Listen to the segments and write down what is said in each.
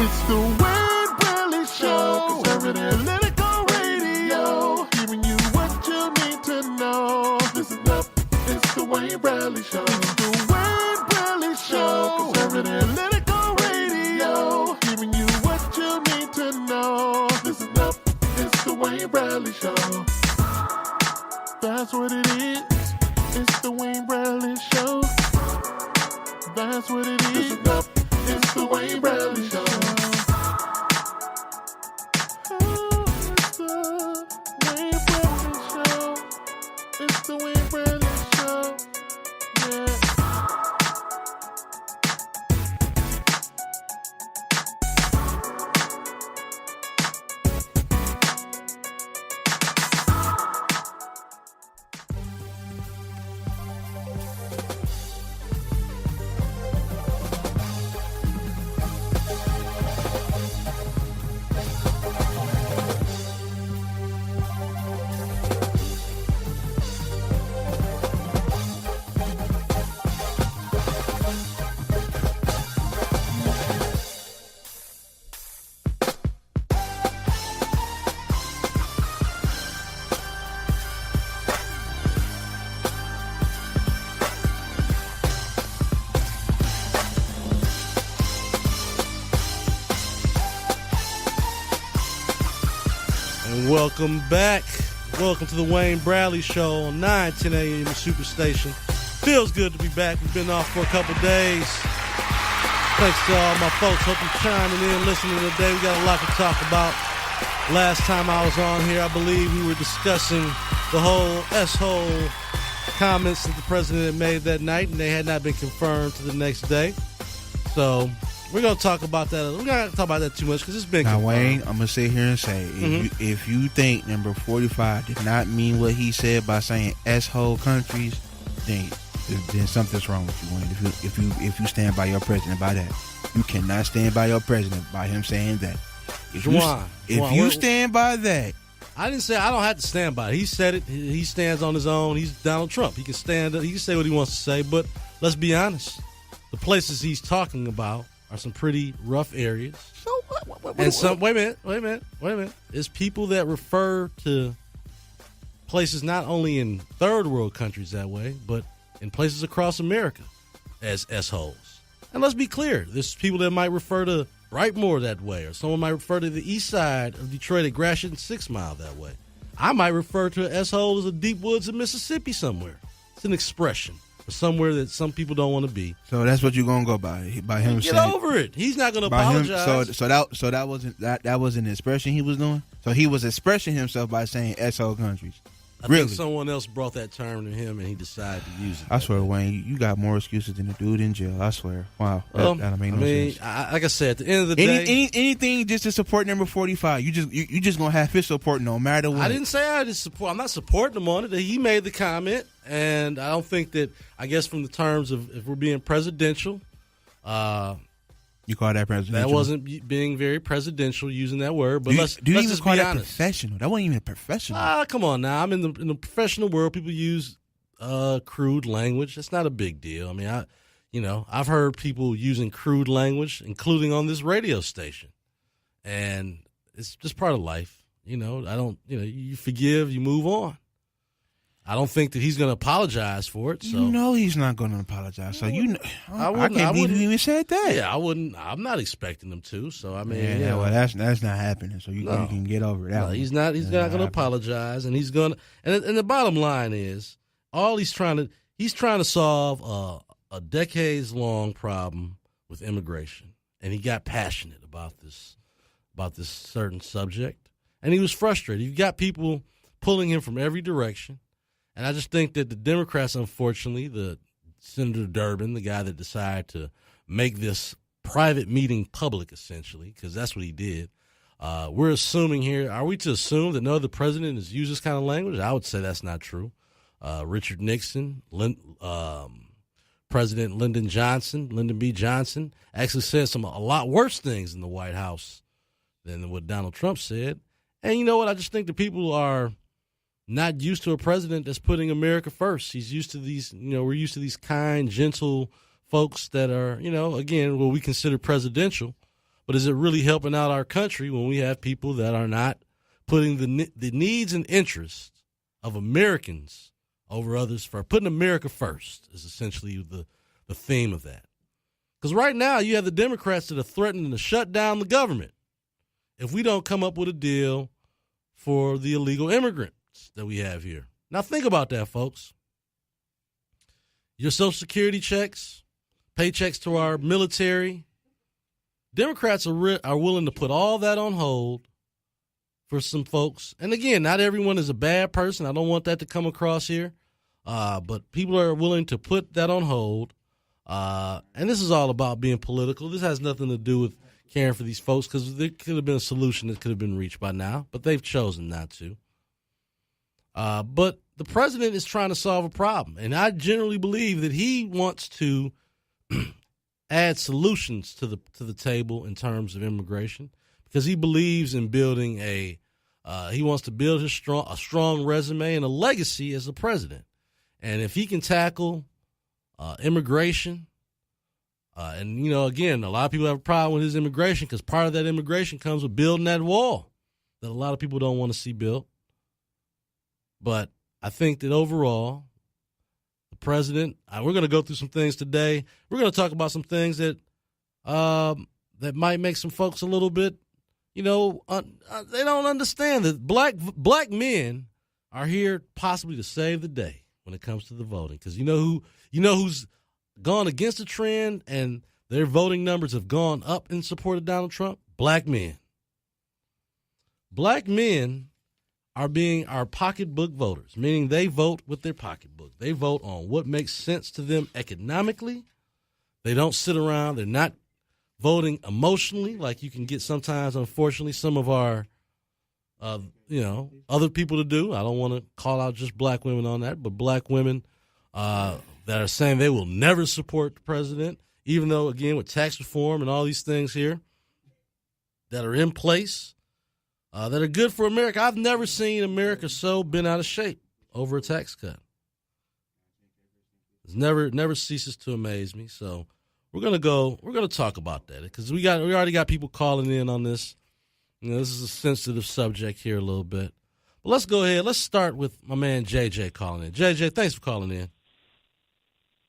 It's the Wayne Bradley Show. Conservative political radio. Giving you what you need to know. Listen up, it's the Wayne Bradley Show. It's the Wayne Bradley Show. Conservative political radio. Giving you what you need to know. Listen up, it's the Wayne Bradley Show. That's what it is. It's the Wayne Bradley Show. That's what it is. Listen up, it's the Wayne Bradley Show. It's the Wayne Bradley Show. Yeah. Welcome back. Welcome to the Wayne Bradley Show on 9:10 a.m. Superstation. Feels good to be back. We've been off for a couple days. Thanks to all my folks. Hope you're chiming in, listening today. We got a lot to talk about. Last time I was on here, I believe we were discussing the whole S-hole comments that the president had made that night, and they had not been confirmed to the next day. So we're going to talk about that. We're not going to talk about that too much because it's been Now, confirmed. Wayne, I'm going to sit here and say, if you think number 45 did not mean what he said by saying S-hole countries, then something's wrong with you, Wayne. If you stand by your president by that. You cannot stand by your president by him saying that. If you stand by that. I didn't say I don't have to stand by it. He said it. He stands on his own. He's Donald Trump. He can stand up. He can say what he wants to say. But let's be honest. The places he's talking about are some pretty rough areas. So what? And some wait a minute. There's people that refer to places not only in third world countries that way, but in places across America as S-holes. And let's be clear. There's people that might refer to Brightmoor that way, or someone might refer to the east side of Detroit at Gratiot and 6 Mile that way. I might refer to an S-hole as the deep woods of Mississippi somewhere. It's an expression for somewhere that some people don't want to be. So that's what you're gonna go by him Get saying. over it. He's not going to apologize. So that wasn't an expression he was doing. So he was expressing himself by saying S-hole countries. I Really? think someone else brought that term to him, and he decided to use it. I swear, Wayne, you got more excuses than a dude in jail. I swear. Wow. That don't make no sense. Like I said, at the end of the day, anything just to support number 45. You just gonna have his support no matter what. I didn't say I just support. I'm not supporting him on it. He made the comment, and I don't think that. I guess from the terms of if we're being presidential, you call that presidential? That wasn't being very presidential using that word. But let's even just call be that honest. professional? That wasn't even professional. Come on now. I'm in the professional world. People use crude language. It's not a big deal. I mean, I've heard people using crude language, including on this radio station, and it's just part of life. You forgive, you move on. I don't think that he's going to apologize for it. So He's not going to apologize. So I can't believe you even said that. Yeah, I wouldn't. I'm not expecting him to. So I mean, well, that's not happening. So you can get over that. No, he's not. He's not going to apologize, and he's going to. And the bottom line is, he's trying to solve a decades-long problem with immigration, and he got passionate about this certain subject, and he was frustrated. You've got people pulling him from every direction. And I just think that the Democrats, unfortunately, the Senator Durbin, the guy that decided to make this private meeting public, essentially, because that's what he did. We're assuming here, are we to assume that no other president has used this kind of language? I would say that's not true. Richard Nixon, President Lyndon B. Johnson, actually said a lot worse things in the White House than what Donald Trump said. And you know what? I just think the people are not used to a president that's putting America first. He's used to these, we're used to these kind, gentle folks that are, again, what we consider presidential. but is it really helping out our country when we have people that are not putting the needs and interests of Americans over others first? Putting America first is essentially the theme of that. Because right now you have the Democrats that are threatening to shut down the government if we don't come up with a deal for the illegal immigrants that we have here. Now think about that, folks. Your Social Security checks, paychecks to our military, Democrats are willing to put all that on hold for some folks. And again, not everyone is a bad person. I don't want that to come across here. But people are willing to put that on hold. And this is all about being political. This has nothing to do with caring for these folks, because there could have been a solution that could have been reached by now, but they've chosen not to. But the president is trying to solve a problem, and I generally believe that he wants to add solutions to the table in terms of immigration, because he believes in building he wants to build a strong resume and a legacy as a president. And if he can tackle immigration, and, you know, again, a lot of people have a problem with his immigration, because part of that immigration comes with building that wall that a lot of people don't want to see built. But I think that overall, the president, we're going to go through some things today. We're going to talk about some things that that might make some folks a little bit, you know, they don't understand that black men are here possibly to save the day when it comes to the voting. Because you know who's gone against the trend and their voting numbers have gone up in support of Donald Trump? Black men. Black men are being our pocketbook voters, meaning they vote with their pocketbook. They vote on what makes sense to them economically. They don't sit around. They're not voting emotionally like you can get sometimes, unfortunately, some of our, other people to do. I don't want to call out just black women on that, but black women that are saying they will never support the president, even though, again, with tax reform and all these things here that are in place that are good for America. I've never seen America so bent out of shape over a tax cut. It never ceases to amaze me. So we're gonna talk about that, because we already got people calling in on this. You know, this is a sensitive subject here a little bit. But let's go ahead. Let's start with my man JJ calling in. JJ, thanks for calling in.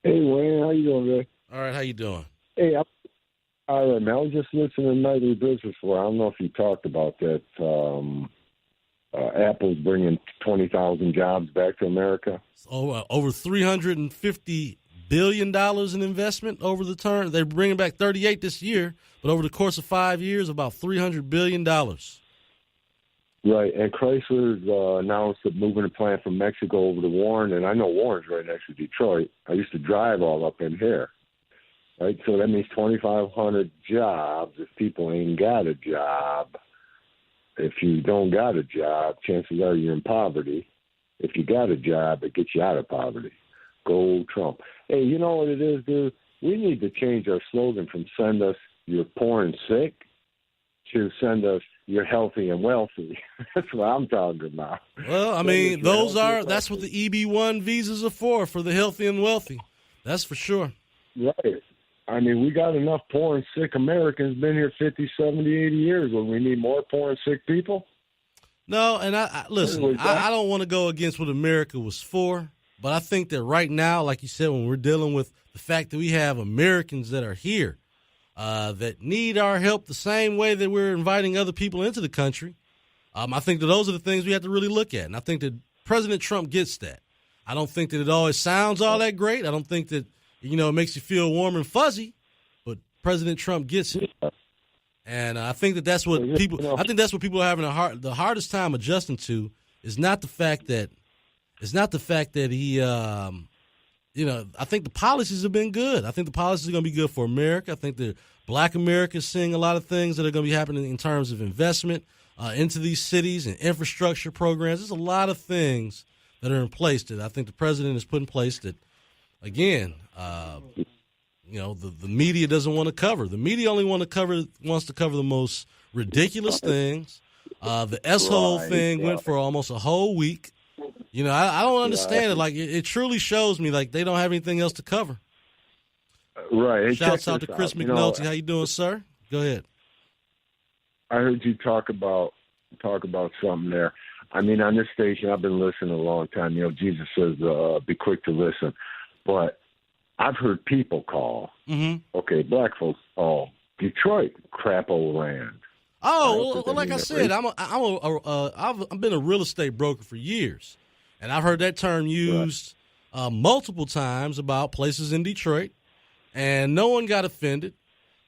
Hey, Wayne, how you doing, man? All right, how you doing? Hey, all right, man. I was just listening to Nightly Business for. I don't know if you talked about that. Apple's bringing 20,000 jobs back to America. Over $350 billion in investment over the term. They're bringing back 38 this year, but over the course of 5 years, about $300 billion. Right, and Chrysler's announced that moving the plant from Mexico over to Warren, and I know Warren's right next to Detroit. I used to drive all up in here. Right, so that means 2,500 jobs if people ain't got a job. If you don't got a job, chances are you're in poverty. If you got a job, it gets you out of poverty. Go Trump. Hey, you know what it is, dude? We need to change our slogan from send us you're poor and sick to send us you're healthy and wealthy. That's what I'm talking about. Well, I mean, that's what the EB-1 visas are for the healthy and wealthy. That's for sure. Right. I mean, we got enough poor and sick Americans been here 50, 70, 80 years. When we need more poor and sick people? No, and I listen, I don't want to go against what America was for, but I think that right now, like you said, when we're dealing with the fact that we have Americans that are here that need our help the same way that we're inviting other people into the country, I think that those are the things we have to really look at. And I think that President Trump gets that. I don't think that it always sounds all that great. I don't think that, it makes you feel warm and fuzzy, but President Trump gets it. And I think that's what people are having the hardest time adjusting to is not the fact that he, I think the policies have been good. I think the policies are going to be good for America. I think that Black America is seeing a lot of things that are going to be happening in terms of investment into these cities and infrastructure programs. There's a lot of things that are in place that I think the president has put in place that, again, the media doesn't want to cover. The media only wants to cover the most ridiculous things. The S-hole thing went for almost a whole week. I don't understand it. Like, it truly shows me like they don't have anything else to cover. Right. Shouts out to Chris McNulty. How you doing, sir? Go ahead. heard you talk about something there. I mean, on this station, I've been listening a long time. You know, Jesus says, "Be quick to listen," but I've heard people call. Mm-hmm. Okay, black folks call Detroit crapo land. Oh, well, like I said, I've been a real estate broker for years, and I've heard that term used multiple times about places in Detroit, and no one got offended.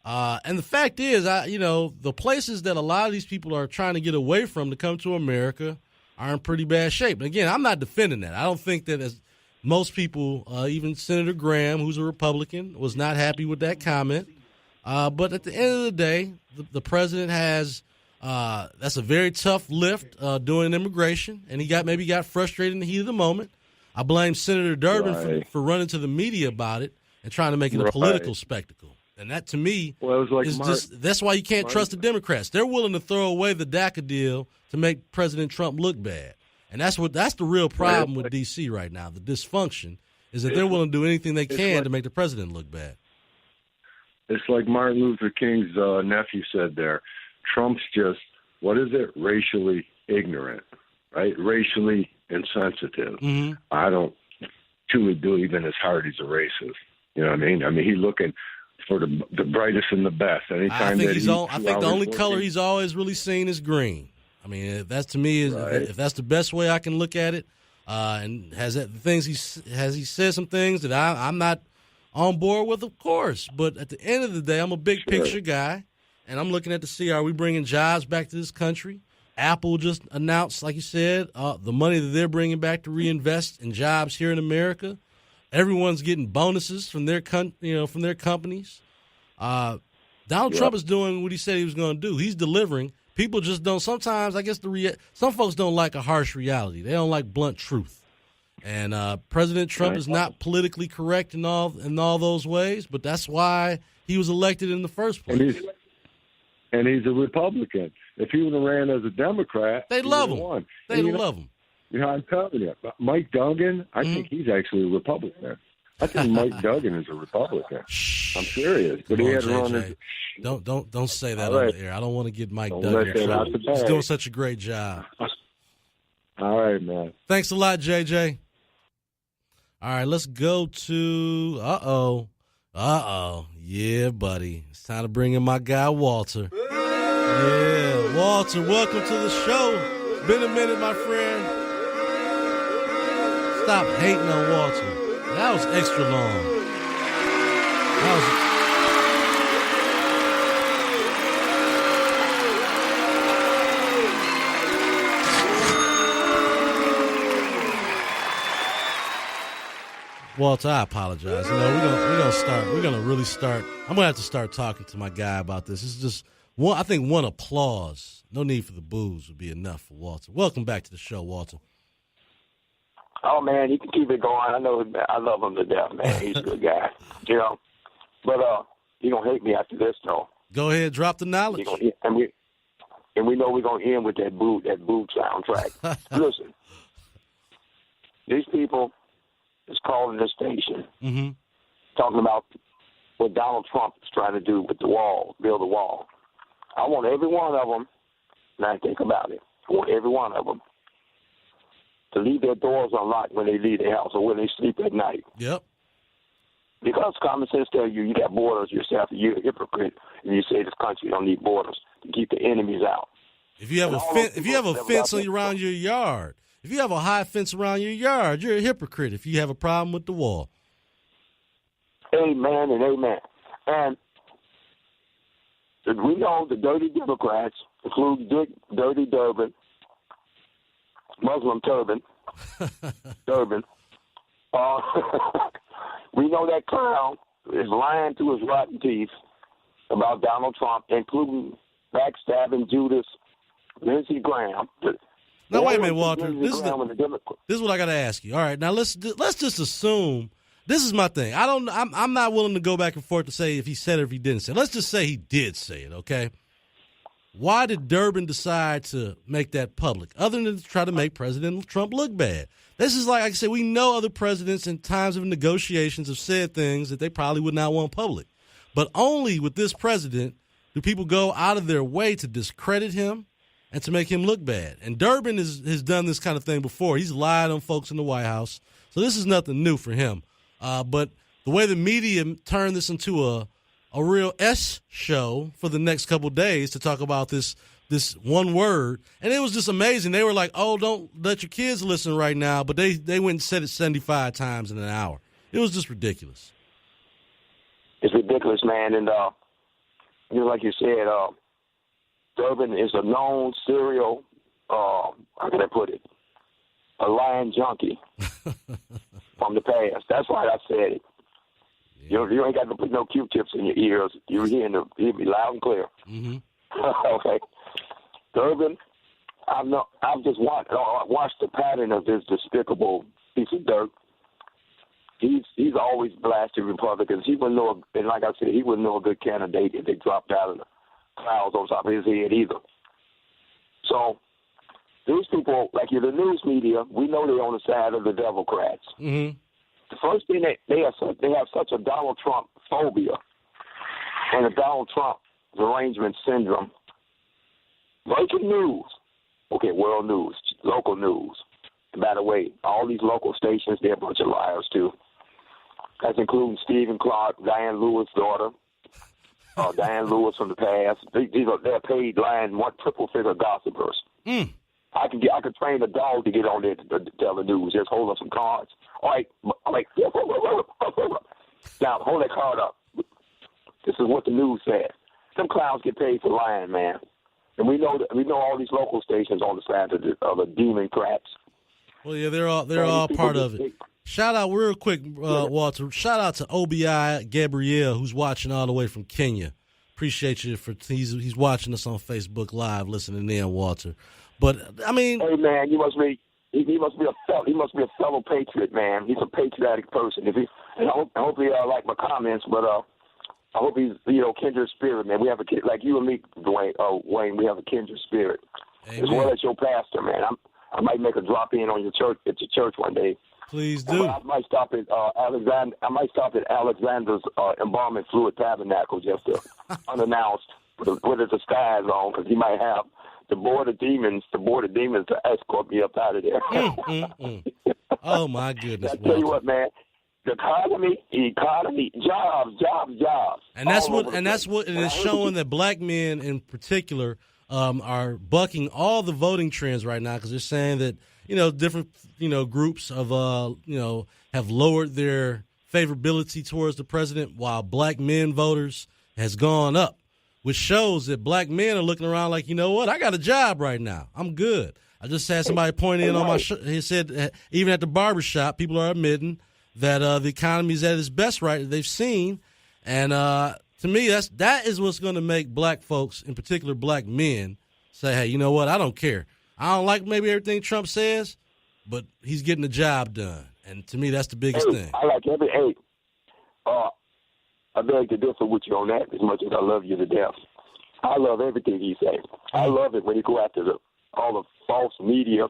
And the fact is, the places that a lot of these people are trying to get away from to come to America are in pretty bad shape. And again, I'm not defending that. I don't think that as most people, even Senator Graham, who's a Republican, was not happy with that comment. But at the end of the day, the president has that's a very tough lift doing immigration, and he maybe got frustrated in the heat of the moment. I blame Senator Durbin for running to the media about it and trying to make it a political spectacle. And that, to me, that's why you can't trust the Democrats. They're willing to throw away the DACA deal to make President Trump look bad. And that's the real problem with D.C. right now. The dysfunction is that they're willing to do anything they can to make the president look bad. It's like Martin Luther King's nephew said there. Trump's just, racially ignorant, right? Racially insensitive. Mm-hmm. I don't truly believe in his heart he's a racist. You know what I mean? I mean, he's looking for the brightest and the best. Anytime I think the only color he's always really seen is green. I mean, that's to me if that's the best way I can look at it. And has he said some things that I'm not on board with, of course. But at the end of the day, I'm a big picture guy, and I'm looking at to see, are we bringing jobs back to this country? Apple just announced, like you said, the money that they're bringing back to reinvest in jobs here in America. Everyone's getting bonuses from their companies. Donald Trump is doing what he said he was going to do. He's delivering. People just don't. Sometimes, I guess some folks don't like a harsh reality. They don't like blunt truth. And President Trump is not politically correct in all those ways, but that's why he was elected in the first place. And he's a Republican. If he would have ran as a Democrat, they'd love him. They'd love him. You know, I'm telling you, Mike Duggan, I think he's actually a Republican. I think Mike Duggan is a Republican. I'm serious. But he had run as... Don't say that on the air. I don't want to get Mike Duggan in trouble. He's doing such a great job. All right, man. Thanks a lot, JJ. All right, let's go to yeah, buddy. It's time to bring in my guy Walter. Yeah, Walter, welcome to the show. Been a minute, my friend. Stop hating on Walter. That was extra long. Walter, I apologize. You know, we're gonna really start. I'm gonna have to start talking to my guy about this. It's just one. I think one applause, no need for the boos, would be enough for Walter. Welcome back to the show, Walter. Oh, man, you can keep it going. I know I love him to death, man. He's a good guy, you know. But you're going to hate me after this, though. Go ahead, drop the knowledge. And we know we're going to end with that boot soundtrack. Listen, these people is calling this station, talking about what Donald Trump is trying to do with the wall, build a wall. I want every one of them, now think about it, I want every one of them to leave their doors unlocked when they leave their house or when they sleep at night. Yep. Because common sense tells you got borders yourself, and you're a hypocrite, and you say this country don't need borders to keep the enemies out. If you have a fence around your yard, if you have a high fence around your yard, you're a hypocrite if you have a problem with the wall. Amen and amen. And we know the dirty Democrats, including Dick Dirty Durbin, Muslim Turban, Durbin. We know that clown is lying to his rotten teeth about Donald Trump, including backstabbing Judas, Lindsey Graham. Now wait a minute, Walter. This is what I got to ask you. All right, now let's just assume. This is my thing. I'm not willing to go back and forth to say if he said it or if he didn't say it. Let's just say he did say it. Okay. Why did Durbin decide to make that public, other than to try to make President Trump look bad? This is like I said, we know other presidents in times of negotiations have said things that they probably would not want public. But only with this president do people go out of their way to discredit him and to make him look bad? And Durbin has done this kind of thing before. He's lied on folks in the White House. So this is nothing new for him. But the way the media turned this into a real S show for the next couple of days to talk about this one word, and it was just amazing. They were like, "Oh, don't let your kids listen right now," but they went and said it 75 times in an hour. It was just ridiculous. It's ridiculous, man. And like you said, Durbin is a known serial. How can I put it? A lying junkie from the past. That's why I said it. Yeah. You ain't got to put no Q-tips in your ears. You're hearing me loud and clear. Mm-hmm. Okay. Durbin, I've just watched the pattern of this despicable piece of dirt. He's always blasted Republicans. He wouldn't know, and like I said, he wouldn't know a good candidate if they dropped out of the clouds on top of his head either. So these people, like the news media, we know they're on the side of the Democrats. Mm-hmm. The first thing they have such a Donald Trump phobia and a Donald Trump derangement syndrome. Breaking news. Okay, world news, local news. And by the way, all these local stations, they're a bunch of liars, too. That's including Stephen Clark, Diane Lewis' daughter, Diane Lewis from the past. They're paid lying, triple-figure gossipers. Mm. I could train a dog to get on there to tell the news. Just hold up some cards. All right, now hold that card up. This is what the news said. Some clowns get paid for lying, man. And we know all these local stations on the side of the demon craps. Well, yeah, they're all part of it. Shout out real quick, Walter. Shout out to OBI Gabrielle, who's watching all the way from Kenya. Appreciate you he's watching us on Facebook Live, listening in, Walter. But I mean, hey man, he must be a fellow patriot, man. He's a patriotic person. I hope he like my comments, but I hope he's kindred spirit, man. We have a kid like you and me, Wayne. We have a kindred spirit. Amen. As well as your pastor, man. I might make a drop in on your church one day. Please do. I might stop at Alexander's embalming fluid tabernacle just to unannounced with a disguise on, because he might have the board of demons to escort me up out of there. Oh my goodness! I tell you what, man. The economy, jobs. And that's what it is showing that black men in particular are bucking all the voting trends right now, because they're saying that different groups of have lowered their favorability towards the president, while black men voters has gone up, which shows that black men are looking around like, you know what, I got a job right now, I'm good. I just had somebody point in on my he said even at the barbershop, people are admitting that the economy is at its best right that they've seen. And to me, that is what's going to make black folks, in particular black men, say, hey, you know what, I don't care. I don't like maybe everything Trump says, but he's getting the job done. And to me, that's the biggest thing. I like I beg to differ with you on that as much as I love you to death. I love everything he says. I love it when he go after all the false media,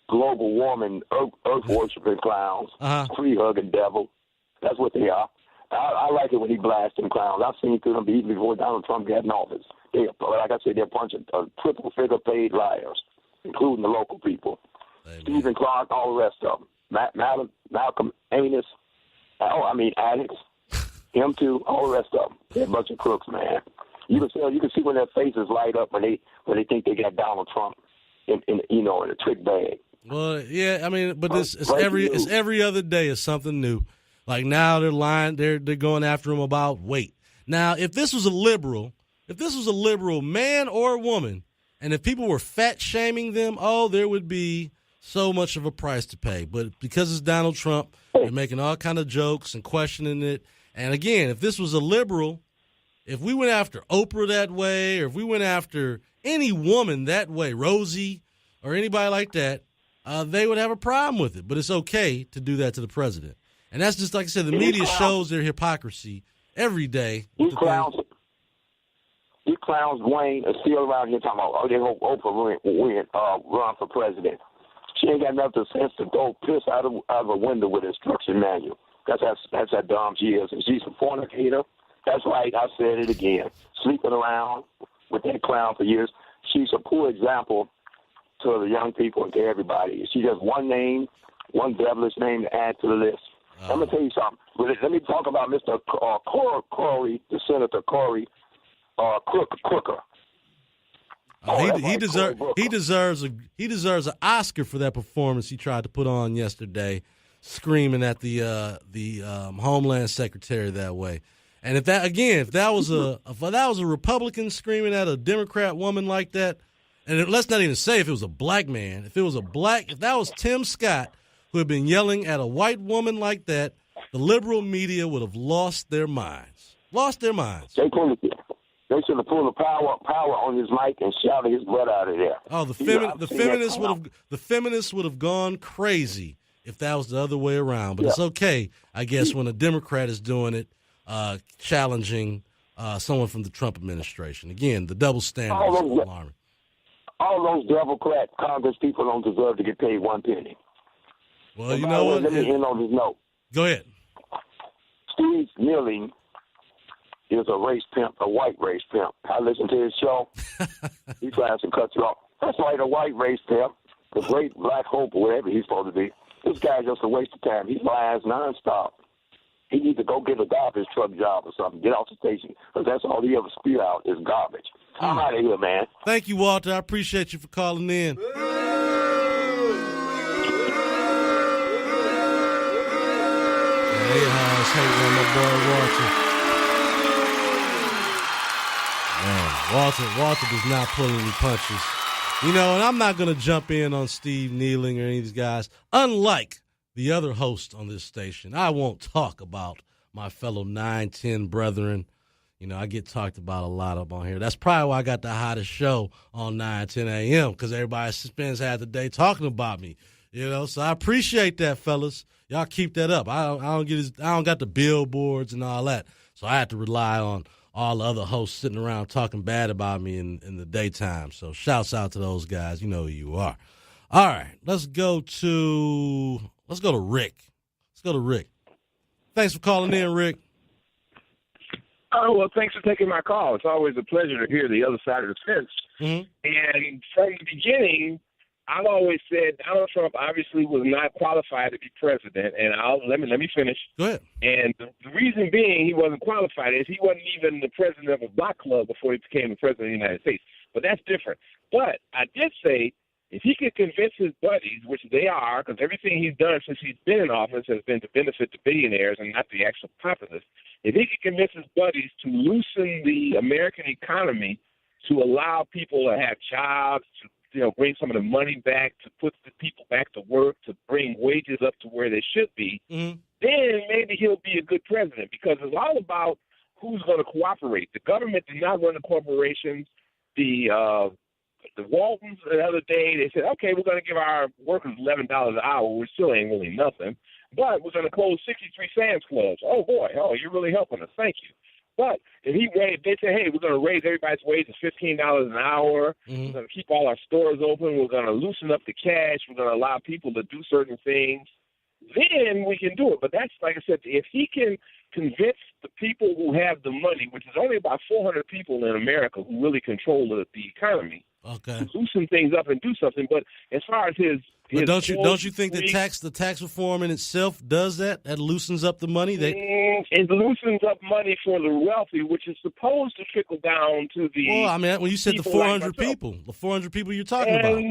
global warming, earth worshiping clowns, tree hugging devil. That's what they are. I like it when he blasts them clowns. I've seen them even before Donald Trump got in office. Like I said, they're a bunch of triple-figure paid liars, including the local people. Amen. Stephen Clark, all the rest of them. Malcolm Amos, Alex, him too, all the rest of them. They're a bunch of crooks, man. You can see when their faces light up when they think they got Donald Trump in a trick bag. Well, yeah, but it's every other day is something new. Like now they're lying, they're going after him about weight. Now, if this was a liberal man or woman, and if people were fat shaming them, there would be so much of a price to pay. But because it's Donald Trump, they're making all kind of jokes and questioning it. And again, if this was a liberal, if we went after Oprah that way, or if we went after any woman that way, Rosie or anybody like that, they would have a problem with it. But it's okay to do that to the president. And that's just, like I said, the media shows their hypocrisy every day. These clowns, Wayne, are still around here talking about, they hope Oprah run for president. She ain't got enough sense to go piss out of a window with an instruction manual. That's how dumb she is. And she's a fornicator. That's right. I said it again. Sleeping around with that clown for years. She's a poor example to the young people and to everybody. She just one name, one devilish name to add to the list. I'm going to tell you something. Let me talk about Mr. Corey, the Senator Corey Crooker. He deserves an Oscar for that performance he tried to put on yesterday, screaming at the Homeland Secretary that way. And if that was a Republican screaming at a Democrat woman like that, and let's not even say if it was a black man, if that was Tim Scott who had been yelling at a white woman like that, the liberal media would have lost their minds. They should have pulled the power on his mic and shouted his butt out of there. Oh, the feminists would have gone crazy if that was the other way around. But It's okay, I guess, when a Democrat is doing it, challenging someone from the Trump administration. Again, the double standard is alarming. All those Democrat Congress people don't deserve to get paid one penny. Well, you know what? Let me end on this note. Go ahead. Steve Milling is a race pimp, a white race pimp. I listen to his show. He tries to cut you off. That's right, a white race pimp, the great black hope or whatever he's supposed to be. This guy's just a waste of time. He lies nonstop. He needs to go get a garbage truck job or something, get off the station, because that's all he ever spew out is garbage. I'm out of here, man. Thank you, Walter. I appreciate you for calling in. Hey, hate when my boy Walter. Man, Walter does not pull any punches. You know, and I'm not going to jump in on Steve Kneeling or any of these guys. Unlike the other host on this station, I won't talk about my fellow 910 brethren. You know, I get talked about a lot up on here. That's probably why I got the hottest show on 910 a.m. because everybody spends half the day talking about me. You know, so I appreciate that, fellas. Y'all keep that up. I don't got the billboards and all that, so I have to rely on all the other hosts sitting around talking bad about me in the daytime. So shouts out to those guys. You know who you are. All right, let's go to Rick. Thanks for calling in, Rick. Oh, well, thanks for taking my call. It's always a pleasure to hear the other side of the fence. Mm-hmm. And from the beginning, I've always said Donald Trump obviously was not qualified to be president, and let me finish. Go ahead. And the reason being he wasn't qualified is he wasn't even the president of a block club before he became the president of the United States. But that's different. But I did say if he could convince his buddies, which they are, because everything he's done since he's been in office has been to benefit the billionaires and not the actual populace, if he could convince his buddies to loosen the American economy to allow people to have jobs, to bring some of the money back, to put the people back to work, to bring wages up to where they should be, then maybe he'll be a good president, because it's all about who's going to cooperate. The government did not run the corporations. The Waltons the other day, they said, okay, we're going to give our workers $11 an hour, which still ain't really nothing, but we're going to close 63 Sam's Clubs. Oh, boy, you're really helping us. Thank you. But if they say, hey, we're going to raise everybody's wages $15 an hour, we're going to keep all our stores open, we're going to loosen up the cash, we're going to allow people to do certain things, then we can do it. But that's, like I said, if he can convince the people who have the money, which is only about 400 people in America who really control the economy, to loosen things up and do something. But as far as but don't you think the tax reform in itself does that? That loosens up the money. It loosens up money for the wealthy, which is supposed to trickle down to the. Well, I mean, when you said the 400 people you're talking about,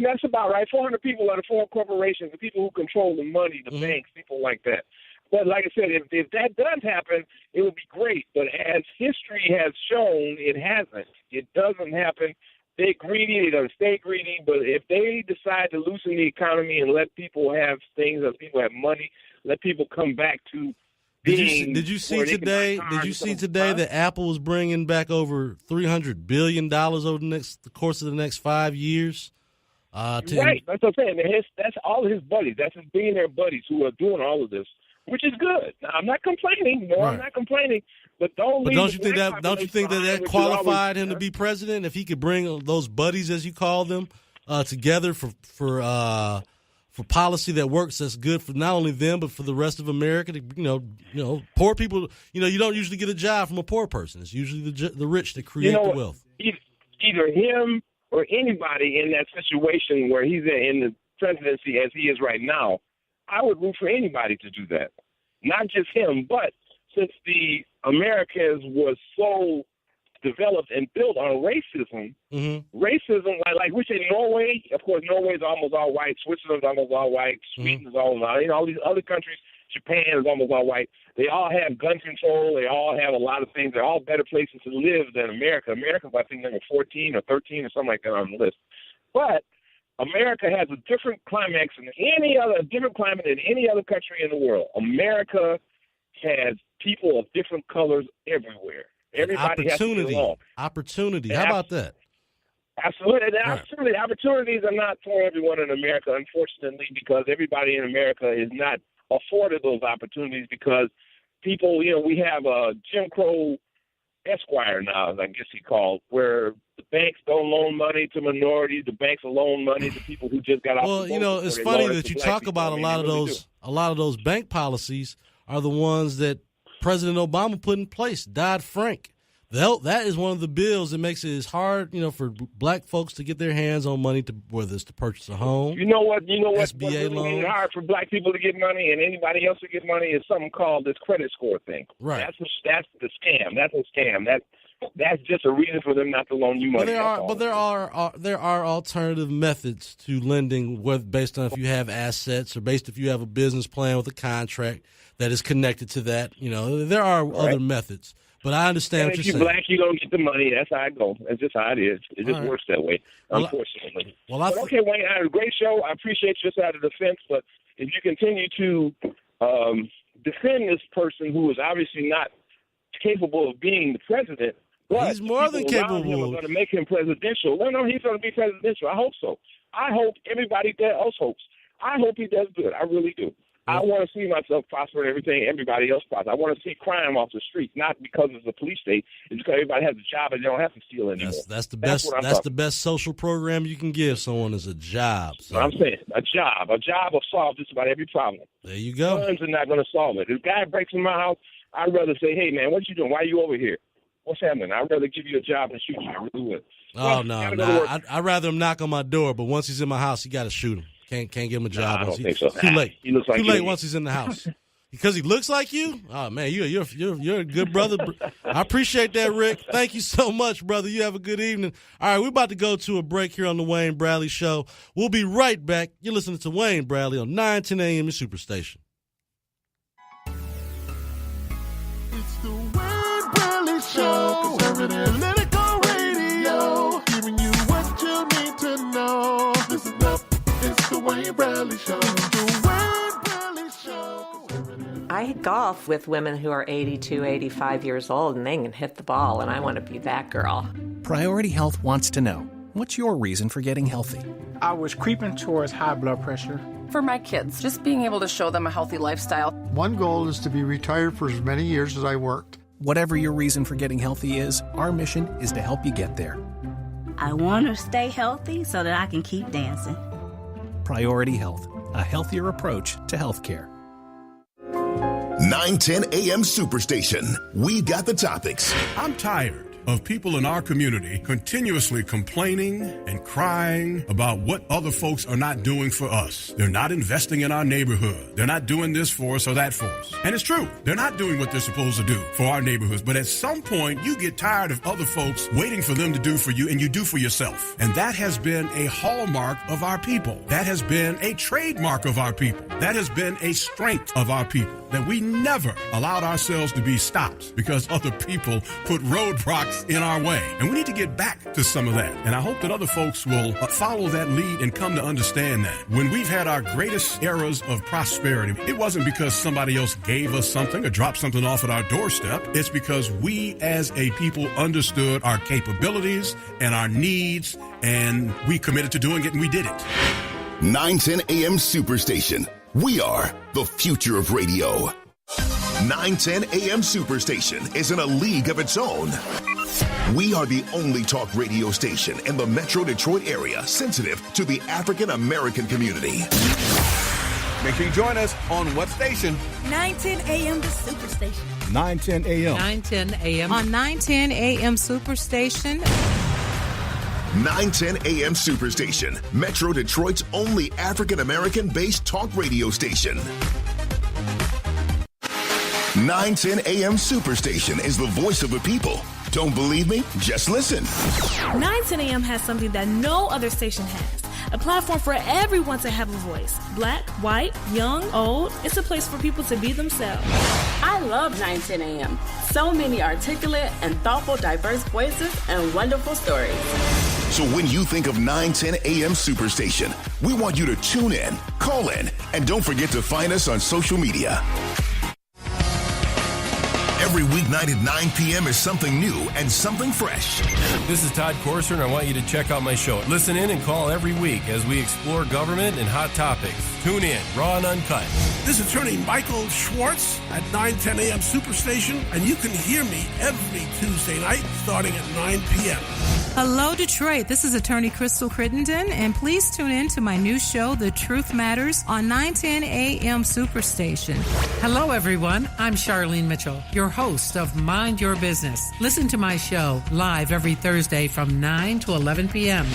that's about right. 400 people are the four corporations, the people who control the money, the banks, people like that. But like I said, if that does happen, it would be great. But as history has shown, it hasn't. It doesn't happen. They're greedy. They're going to stay greedy. But if they decide to loosen the economy and let people have things, let people have money, let people come back to being. Did you see today? That Apple is bringing back over $300 billion over the course of the next 5 years? Right. That's what I'm saying. That's all of his buddies. That's his billionaire buddies who are doing all of this, which is good. Now, I'm not complaining. No, right. I'm not complaining. But don't you think that qualified him to be president if he could bring those buddies, as you call them, together for for policy that works that's good for not only them but for the rest of America. Poor people. You don't usually get a job from a poor person. It's usually the rich that create the wealth. Either him or anybody in that situation where he's in the presidency as he is right now, I would root for anybody to do that. Not just him, but since the Americas was so developed and built on racism, racism, like we say Norway, of course, Norway is almost all white, Switzerland's almost all white, Sweden is almost all white, all these other countries, Japan is almost all white. They all have gun control. They all have a lot of things. They're all better places to live than America. America's, I think, number 14 or 13 or something like that on the list. But America has a different climate than any other country in the world. America has people of different colors everywhere. Everybody has to get along. Opportunity. How about that? Absolutely. Opportunities are not for everyone in America, unfortunately, because everybody in America is not afforded those opportunities because people, we have a Jim Crow Esquire now, I guess he called, where the banks don't loan money to minorities. The banks will loan money to people who just got off the boat. Well, it's funny that you talk about a lot of those bank policies are the ones that President Obama put in place, Dodd-Frank. That is one of the bills that makes it hard, for black folks to get their hands on money, whether it's to purchase a home. You know what? SBA loans. It's hard for black people to get money and anybody else to get money is something called this credit score thing. Right. That's the scam. That's a scam. That's just a reason for them not to loan you money. But there are alternative methods to lending, whether based on if you have assets or based if you have a business plan with a contract that is connected to that. There are other methods. But I understand what you're saying. If you're black, you don't get the money. That's how it goes. That's just how it is. It just works that way, unfortunately. Okay, Wayne, I had a great show. I appreciate your side of the fence. But if you continue to defend this person who is obviously not capable of being the president, but he's more than capable. Him are going to make him presidential. No, he's going to be presidential. I hope so. I hope everybody else hopes. I hope he does good. I really do. I want to see myself prosper and everybody else prosper. I want to see crime off the streets, not because it's a police state. It's because everybody has a job and they don't have to steal anymore. That's the best. That's the best social program you can give someone is a job. So. I'm saying a job will solve just about every problem. There you go. Guns are not going to solve it. If a guy breaks in my house, I'd rather say, "Hey man, what you doing? Why are you over here? What's happening?" I'd rather give you a job than shoot you. I really would. Oh no. I'd rather him knock on my door, but once he's in my house, you got to shoot him. Can't give him a job. I don't think so. Too late. He looks like too late once he's in the house. Because he looks like you? Oh man, you're a good brother. I appreciate that, Rick. Thank you so much, brother. You have a good evening. All right, we're about to go to a break here on the Wayne Bradley Show. We'll be right back. You're listening to Wayne Bradley on 9:10 a.m. in Superstation. It's the Wayne Bradley Show. Conservative political radio. Giving you what you need to know. Listen up. It's the Wayne Bradley Show. The Wayne Bradley Show. I golf with women who are 82, 85 years old, and they can hit the ball, and I want to be that girl. Priority Health wants to know, what's your reason for getting healthy? I was creeping towards high blood pressure. For my kids, just being able to show them a healthy lifestyle. One goal is to be retired for as many years as I worked. Whatever your reason for getting healthy is, our mission is to help you get there. I want to stay healthy so that I can keep dancing. Priority Health, a healthier approach to healthcare. 9:10 a.m. Superstation. We got the topics. I'm tired of people in our community continuously complaining and crying about what other folks are not doing for us. They're not investing in our neighborhood. They're not doing this for us or that for us. And it's true. They're not doing what they're supposed to do for our neighborhoods. But at some point, you get tired of other folks waiting for them to do for you, and you do for yourself. And that has been a hallmark of our people. That has been a trademark of our people. That has been a strength of our people, that we never allowed ourselves to be stopped because other people put roadblocks in our way. And we need to get back to some of that. And I hope that other folks will follow that lead and come to understand that. When we've had our greatest eras of prosperity, it wasn't because somebody else gave us something or dropped something off at our doorstep. It's because we as a people understood our capabilities and our needs, and we committed to doing it, and we did it. 9:10 a.m. Superstation. We are the future of radio. 9:10 a.m. Superstation is in a league of its own. We are the only talk radio station in the Metro Detroit area sensitive to the African American community. Make sure you join us on what station? 910 a.m. The Superstation. 910 a.m. 910 a.m. On 910 a.m. Superstation. 910 AM Superstation, Metro Detroit's only African American based talk radio station. 910 AM Superstation is the voice of the people. Don't believe me? Just listen. 910 a.m. has something that no other station has. A platform for everyone to have a voice. Black, white, young, old. It's a place for people to be themselves. I love 910 a.m. So many articulate and thoughtful, diverse voices and wonderful stories. So when you think of 910 AM Superstation, we want you to tune in, call in, and don't forget to find us on social media. Every weeknight at 9 p.m. is something new and something fresh. This is Todd Corser, and I want you to check out my show. Listen in and call every week as we explore government and hot topics. Tune in, raw and uncut. This is Attorney Michael Schwartz at 910 a.m. Superstation, and you can hear me every Tuesday night starting at 9 p.m. Hello, Detroit. This is Attorney Crystal Crittenden, and please tune in to my new show, The Truth Matters, on 910 a.m. Superstation. Hello, everyone. I'm Charlene Mitchell, your host of Mind Your Business. Listen to my show live every Thursday from 9 to 11 p.m.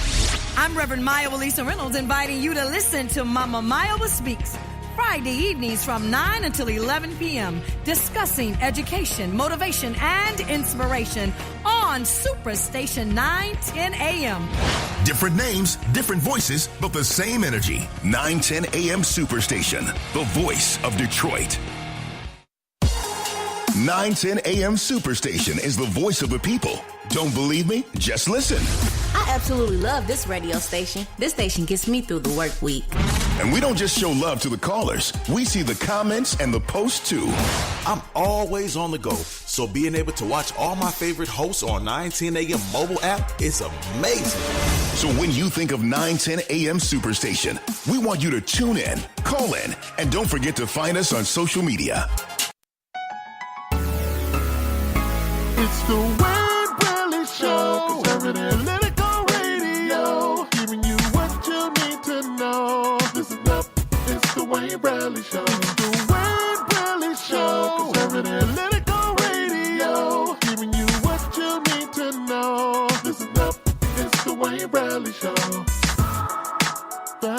I'm Reverend Maya Lisa Reynolds, inviting you to listen to Mama Maya Speaks Friday evenings from 9 until 11 p.m. discussing education, motivation, and inspiration on Superstation 910 a.m. Different names, different voices, but the same energy. 910 AM Superstation, the voice of Detroit. 910 AM Superstation is the voice of the people. Don't believe me? Just listen. I absolutely love this radio station. This station gets me through the work week. And we don't just show love to the callers. We see the comments and the posts too. I'm always on the go, so being able to watch all my favorite hosts on 910 AM mobile app is amazing. So when you think of 910 AM Superstation, we want you to tune in, call in, and don't forget to find us on social media. It's the Wayne Bradley Show. Conservative Political Radio. Giving you what you need to know. Listen up, it's the Wayne Bradley Show. It's the Wayne Bradley Show. Conservative Political Radio. Giving you what you need to know. Listen up, it's the Wayne Bradley Show.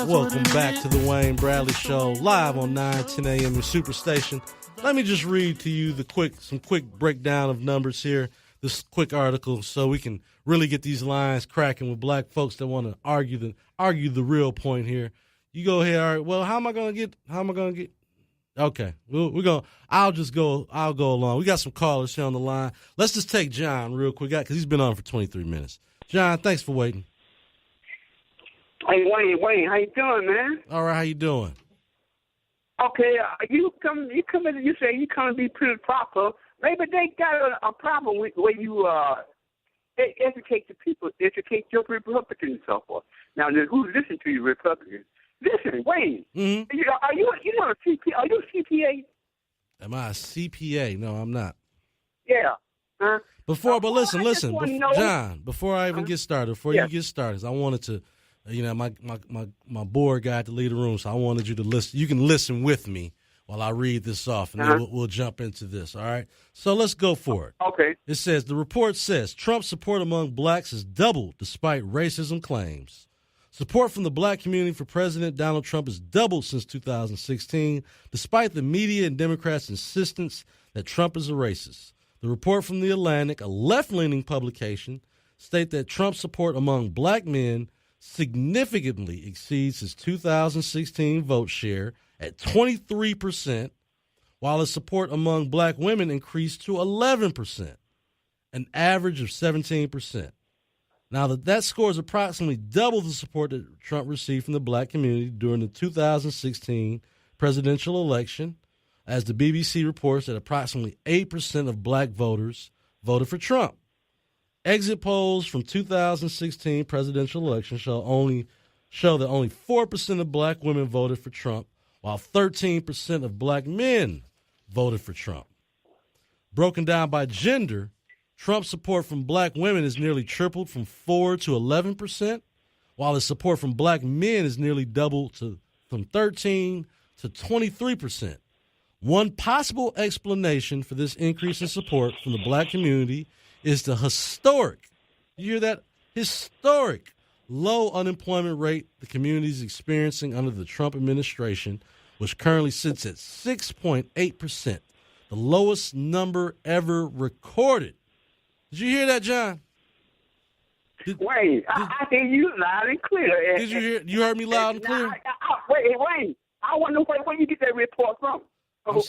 Welcome back to the Wayne Bradley Show, live on 910 AM in Superstation. Let me just read to you some quick breakdown of numbers here, this quick article, so we can really get these lines cracking with black folks that want to argue the real point here. You go ahead, all right, well, how am I going to get? Okay, I'll go along. We got some callers here on the line. Let's just take John real quick, because he's been on for 23 minutes. John, thanks for waiting. Hey, Wayne, how you doing, man? All right, how you doing? Okay, you come in and you say you come to be pretty proper. Maybe they got a problem with where you educate the people, educate your Republicans and so forth. Now, who listen to you, Republicans? Listen, Wayne, are you a CPA? Are you a CPA? Am I a CPA? No, I'm not. Yeah. Listen, John, before I even get started, you get started, I wanted to, my board guy had to leave the room, so I wanted you to listen. You can listen with me while I read this off, and then we'll jump into this, all right? So let's go for it. Okay. It says, the report says, Trump's support among blacks has doubled despite racism claims. Support from the black community for President Donald Trump has doubled since 2016, despite the media and Democrats' insistence that Trump is a racist. The report from The Atlantic, a left-leaning publication, state that Trump's support among black men significantly exceeds his 2016 vote share at 23%, while his support among black women increased to 11%, an average of 17%. Now, that score is approximately double the support that Trump received from the black community during the 2016 presidential election, as the BBC reports that approximately 8% of black voters voted for Trump. Exit polls from 2016 presidential election show that only 4% of black women voted for Trump, while 13% of black men voted for Trump. Broken down by gender, Trump's support from black women is nearly tripled from 4 to 11%, while his support from black men is nearly doubled from 13 to 23%. One possible explanation for this increase in support from the black community is the historic, you hear that? Historic low unemployment rate the community is experiencing under the Trump administration, which currently sits at 6.8%, the lowest number ever recorded. Did you hear that, John? Wayne, I hear you loud and clear. Did you hear? You heard me loud and clear? Wayne, I want to know where you get that report from. Where you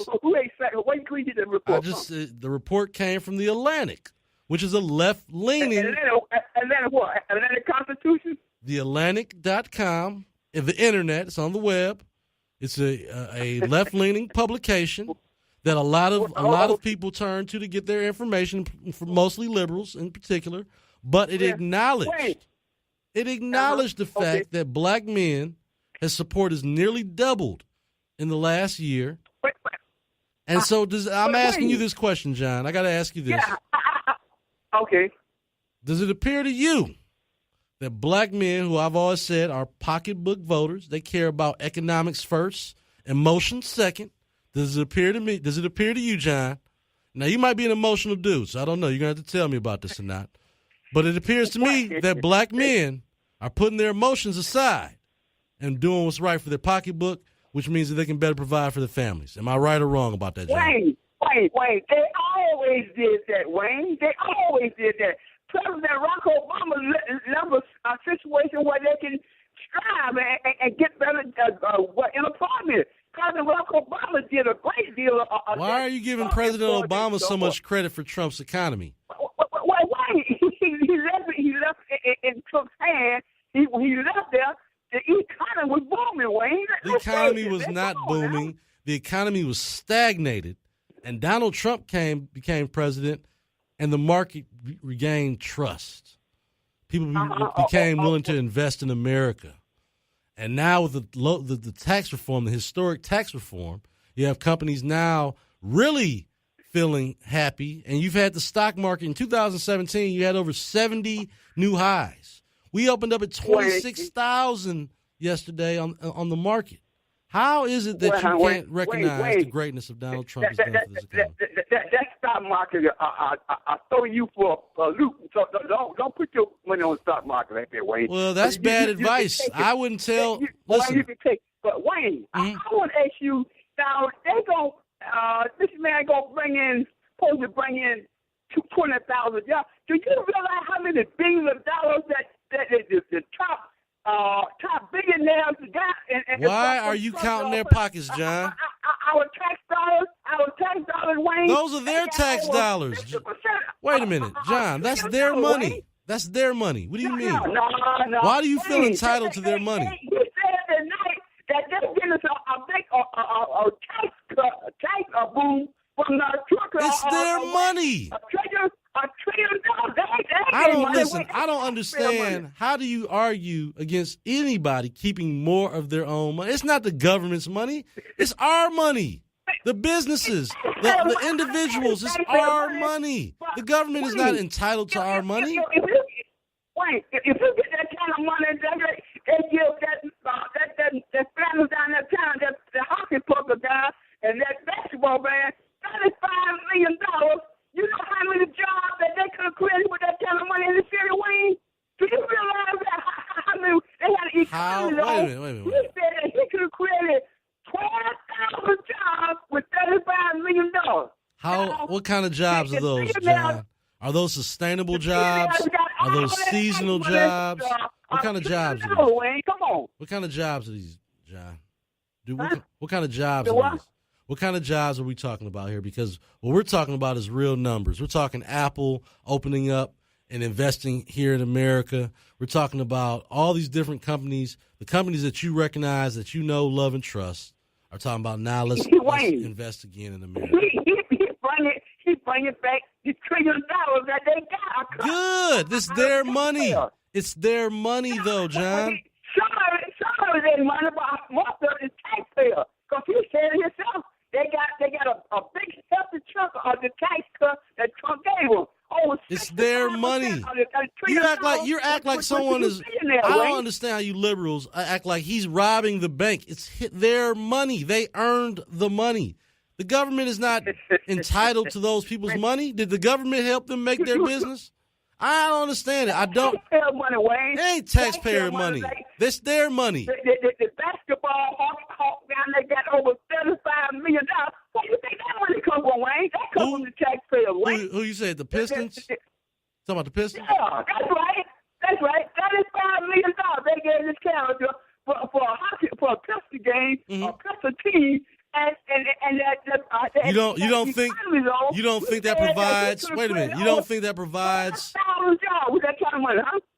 get that report from? The report came from The Atlantic, which is a left-leaning. Atlantic what? Atlantic Constitution? TheAtlantic.com. The internet. It's on the web. It's a left-leaning publication that a lot of people turn to get their information, for mostly liberals in particular. But it acknowledged the fact that black men, his support has nearly doubled in the last year. And so I'm asking you this question, John. I got to ask you this. Yeah. Okay. Does it appear to you that black men, who I've always said are pocketbook voters, they care about economics first, emotions second? Does it appear to me? Does it appear to you, John? Now, you might be an emotional dude, so I don't know. You're going to have to tell me about this or not. But it appears to me that black men are putting their emotions aside and doing what's right for their pocketbook, which means that they can better provide for their families. Am I right or wrong about that, John? Wayne. They always did that, Wayne. They always did that. President Barack Obama left a situation where they can strive and get better employment. President Barack Obama did a great deal of Why are you giving President Obama so much credit for Trump's economy? He left in Trump's hand. He left there. The economy was booming, Wayne. The economy was not booming. The economy was stagnated. And Donald Trump became president, and the market regained trust. People became willing to invest in America. And now with the tax reform, the historic tax reform, you have companies now really feeling happy. And you've had the stock market in 2017, you had over 70 new highs. We opened up at 26,000 yesterday on the market. How is it that you can't recognize the greatness of Donald Trump has done for this economy? That stock market, I throw you for a loop. So don't put your money on the stock market like that, Wayne. Well, that's bad advice. I wouldn't tell. Listen. You can take, but Wayne, I want to ask you now. This man supposed to bring in 20,000 jobs. Do you realize how many billions of dollars that the top billionaires got? Why are you counting their pockets, John? Our tax dollars, Wayne. Those are their tax dollars. Wait a minute, John. That's their money. That's their money. What do you mean? No. Why do you feel entitled to their money? You said tonight that they're getting us a big tax boom from the trucker. It's their money. $1 trillion. I don't understand. How do you argue against anybody keeping more of their own money? It's not the government's money. It's our money. The businesses, the individuals, it's our money. The government is not entitled to our money. Wait, if you get that kind of money, they give that family down that town, the hockey player guy, and that basketball man, $35 million. You know how many jobs that they could have created with that kind of money in the city, Wayne? Do you realize that how many they had an economy? Wait a minute. He said that he could have created 12,000 jobs with $35 million. What kind of jobs are those, John? Are those sustainable jobs? Are those seasonal jobs? What kind of jobs are these? Wayne, come on. What kind of jobs are these, John? What kind of jobs are these? What kind of jobs are we talking about here? Because what we're talking about is real numbers. We're talking Apple opening up and investing here in America. We're talking about all these different companies, the companies that you recognize, that you know, love, and trust, are talking about now let's invest again in America. He bring it back the $1 trillion that they got. Good. It's their money. It's their money, though, John. Some of their money, but most of it is taxpayer. Because you said it yourself. They got a big hefty chunk of the tax cut that Trump gave them. over. It's their money. You act like someone is. I don't understand how you liberals act like he's robbing the bank. It's their money. They earned the money. The government is not entitled to those people's money. Did the government help them make their business? I don't understand it. I don't. Taxpayer money, Wayne. It ain't taxpayer money. That's their money. The basketball hawk down there got over $35 million. Where do you think that money come from, Wayne? That comes from the taxpayer, Wayne. Who you said, the Pistons? Talking about the Pistons? Yeah, that's right. That's right. $35 million they gave this character for a Pistons game, a Pistons team. You don't think that provides? Wait a minute. You don't think that provides?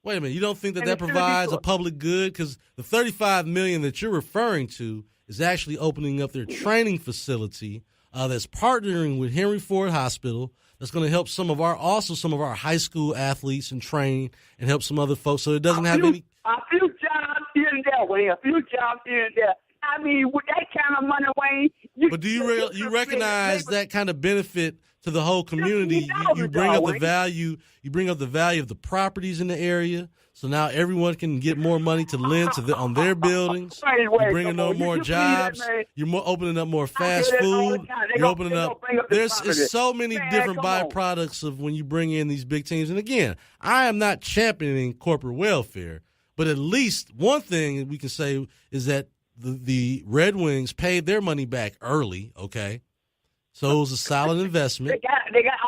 Wait a minute. You don't think that provides a public good? Because the $35 million that you're referring to is actually opening up their training facility that's partnering with Henry Ford Hospital. That's going to help some of our high school athletes and train and help some other folks. So it doesn't have any. A few jobs here and there, Wayne. A few jobs here and there. I mean, with that kind of money, Wayne. But do you recognize that kind of benefit to the whole community? You bring up the value. You bring up the value of the properties in the area. So now everyone can get more money to lend on their buildings. You're bringing on more jobs. You're opening up more fast food. You're opening up. There's so many different byproducts of when you bring in these big teams. And again, I am not championing corporate welfare, but at least one thing we can say is that the Red Wings paid their money back early, okay? So it was a solid investment. They got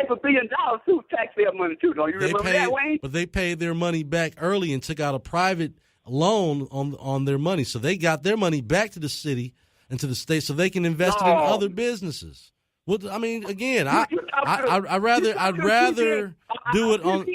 $500 million too, taxpayer money too. Don't you remember that, Wayne? But they paid their money back early and took out a private loan on their money. So they got their money back to the city and to the state so they can invest it in other businesses. Well, I mean, again, I'd rather do it on.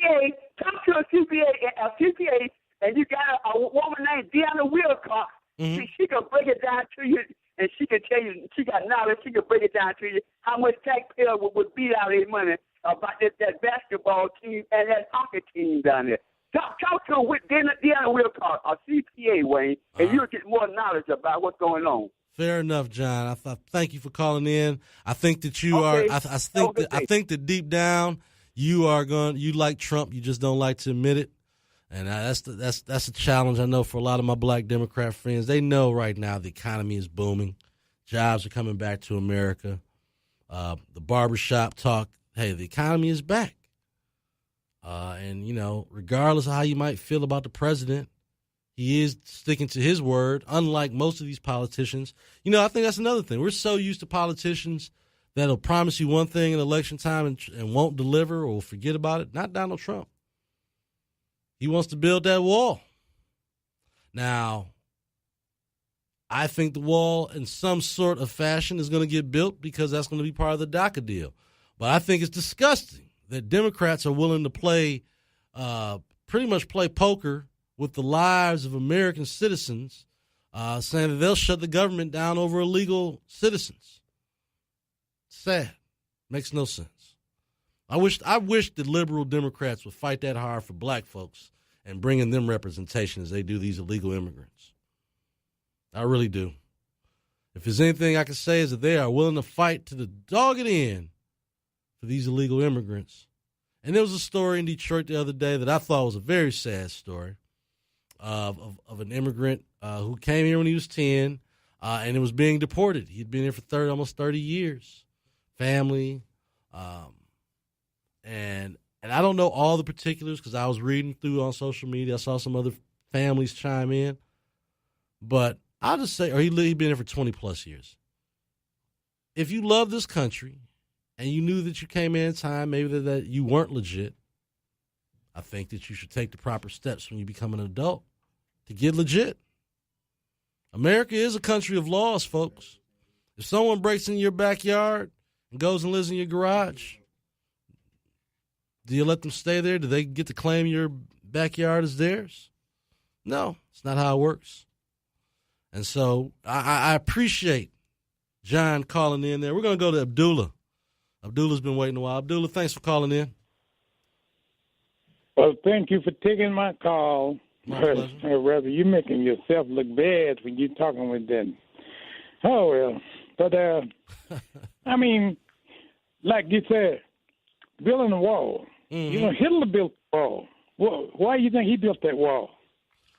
Come to a CPA, and you got a woman named Deanna Wilcox. Mm-hmm. She can break it down to you, and she can tell you, she got knowledge, she can break it down to you, how much taxpayer would beat out their money about that basketball team and that hockey team down there. Talk to her with Deanna Wilcox, a CPA, Wayne, and you'll get more knowledge about what's going on. Fair enough, John. Thank you for calling in. I think that you are. I think that deep down you like Trump. You just don't like to admit it. And that's a challenge, I know, for a lot of my black Democrat friends. They know right now the economy is booming. Jobs are coming back to America. The barbershop talk, hey, the economy is back. And, regardless of how you might feel about the president, he is sticking to his word, unlike most of these politicians. I think that's another thing. We're so used to politicians that'll promise you one thing in election time and won't deliver or forget about it. Not Donald Trump. He wants to build that wall. Now, I think the wall in some sort of fashion is going to get built because that's going to be part of the DACA deal. But I think it's disgusting that Democrats are willing to pretty much play poker with the lives of American citizens, saying that they'll shut the government down over illegal citizens. Sad. Makes no sense. I wish the liberal Democrats would fight that hard for black folks and bringing them representation as they do these illegal immigrants. I really do. If there's anything I can say is that they are willing to fight to the dogged end for these illegal immigrants. And there was a story in Detroit the other day that I thought was a very sad story of an immigrant who came here when he was 10 and was being deported. He'd been here for almost 30 years. Family, and I don't know all the particulars because I was reading through on social media. I saw some other families chime in. But I'll just say, he'd been here for 20-plus years. If you love this country and you knew that you came in time, maybe that you weren't legit, I think that you should take the proper steps when you become an adult to get legit. America is a country of laws, folks. If someone breaks in your backyard and goes and lives in your garage, do you let them stay there? Do they get to claim your backyard as theirs? No, it's not how it works. And so I appreciate John calling in there. We're going to go to Abdullah. Abdullah's been waiting a while. Abdullah, thanks for calling in. Well, thank you for taking my call. Rather, you're making yourself look bad when you're talking with them. Oh, well. But, I mean, like you said, building a wall. You know, Hitler built the wall. Well, why do you think he built that wall?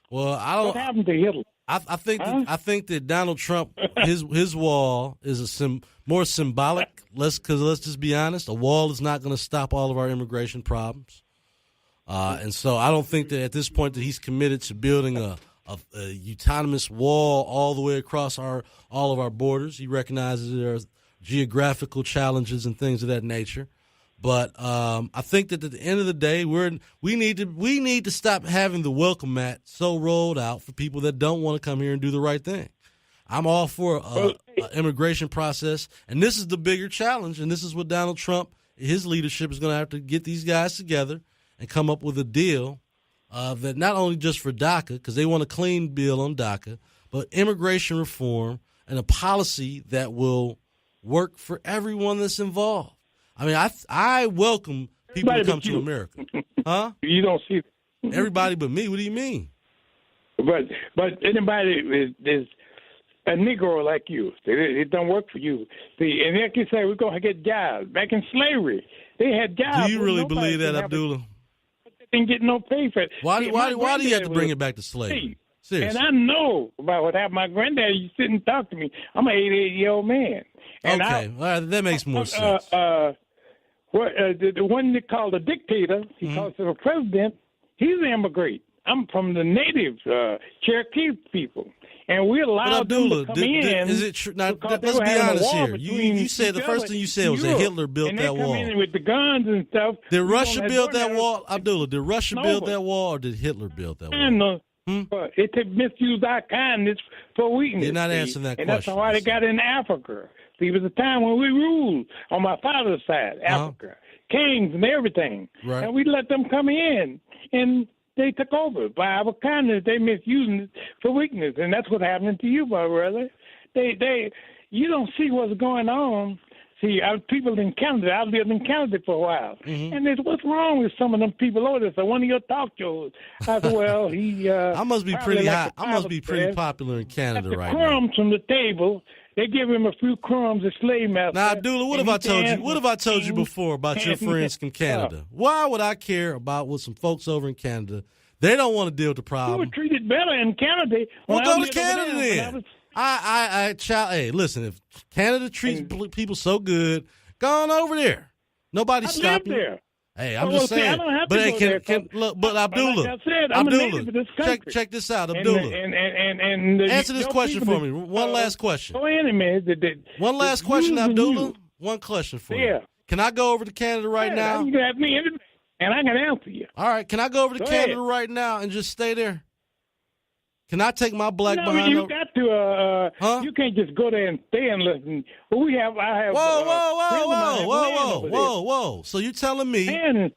Well, I don't. What happened to Hitler? I think I think that Donald Trump, his wall is more symbolic. Let's just be honest. A wall is not going to stop all of our immigration problems, and so I don't think that at this point that he's committed to building a autonomous wall all the way across all of our borders. He recognizes there are geographical challenges and things of that nature. But I think that at the end of the day, we need to stop having the welcome mat so rolled out for people that don't want to come here and do the right thing. I'm all for an immigration process, and this is the bigger challenge, and this is what Donald Trump, his leadership, is going to have to get these guys together and come up with a deal that not only just for DACA, because they want a clean bill on DACA, but immigration reform and a policy that will work for everyone that's involved. I mean, I welcome people to come to America. Huh? You don't see everybody but me. What do you mean? But anybody is a Negro like you. It don't work for you. See, and like you say, we're going to get jobs. Back in slavery, they had jobs. Do you really believe that, Abdullah? They didn't get no pay for it. Why do you have to bring it back to slavery? Seriously. And I know about what happened. My granddaddy used to sit and talk to me. I'm an 88-year-old man. And okay, all right, that makes more sense. The one they call the dictator, he calls it a president, he's an immigrant. I'm from the native Cherokee people. And we allowed them to come in. Is it true? Now, let's be honest here. You said the first thing you said was that Hitler built that wall. And they come in with the guns and stuff. Did Russia build that wall? Abdullah, did Russia build that wall or did Hitler build that wall? It misused our kindness for weakness. You're not answering that question. And that's why they got in Africa. See, it was a time when we ruled on my father's side, Africa, kings and everything. Right. And we let them come in, and they took over. By our kindness, they misusing it for weakness. And that's what happened to you, my brother. You don't see what's going on. See, people in Canada, I lived in Canada for a while. And what's wrong with some of them people over there? So one of your talk shows, I said, well, I must be pretty hot. I must be pretty popular in Canada right now. Crumbs from the table. They give him a few crumbs as slave master. Now, Abdullah, what have I told you? What have I told you before about your friends from Canada? Why would I care about what some folks over in Canada? They don't want to deal with the problem. You were treated better in Canada. Well, go to Canada then. Hey, listen, if Canada treats people so good, go on over there. Nobody's stopping you. There. Hey, I'm just saying. But Abdullah, like I said, I'm a native of this country. Check this out, Abdullah. And answer this question for me. One last question. One last question, Abdullah. One question for you. Can I go over to Canada right now? You can have me, and I can answer you. All right. Can I go over to Canada right now and just stay there? Can I take my black behind you over? Got to. You can't just go there and stay and listen. Well, I have. Whoa! So you're telling me?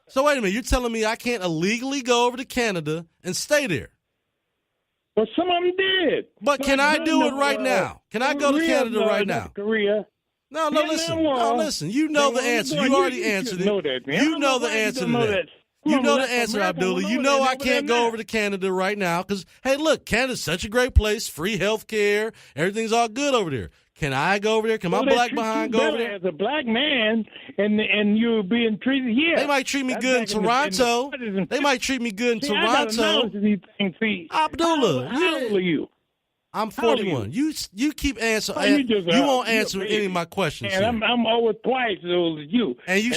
So wait a minute. You're telling me I can't illegally go over to Canada and stay there? Well, some of them did. But can I do it right now? Can I go to Canada right now? Korea. No, listen. You know the answer. You already answered it. You know the answer to that. You know the answer, Abdullah. You know I can't go over to Canada right now because, hey, look, Canada's such a great place, free health care, everything's all good over there. Can I go over there? Can my black behind go over there? As a black man, and you're being treated here. They might treat me good in Toronto. They might treat me good in Toronto. Abdullah, how old are you? I'm 41. You keep answering. You won't answer any of my questions. And I'm over twice as old as you. And you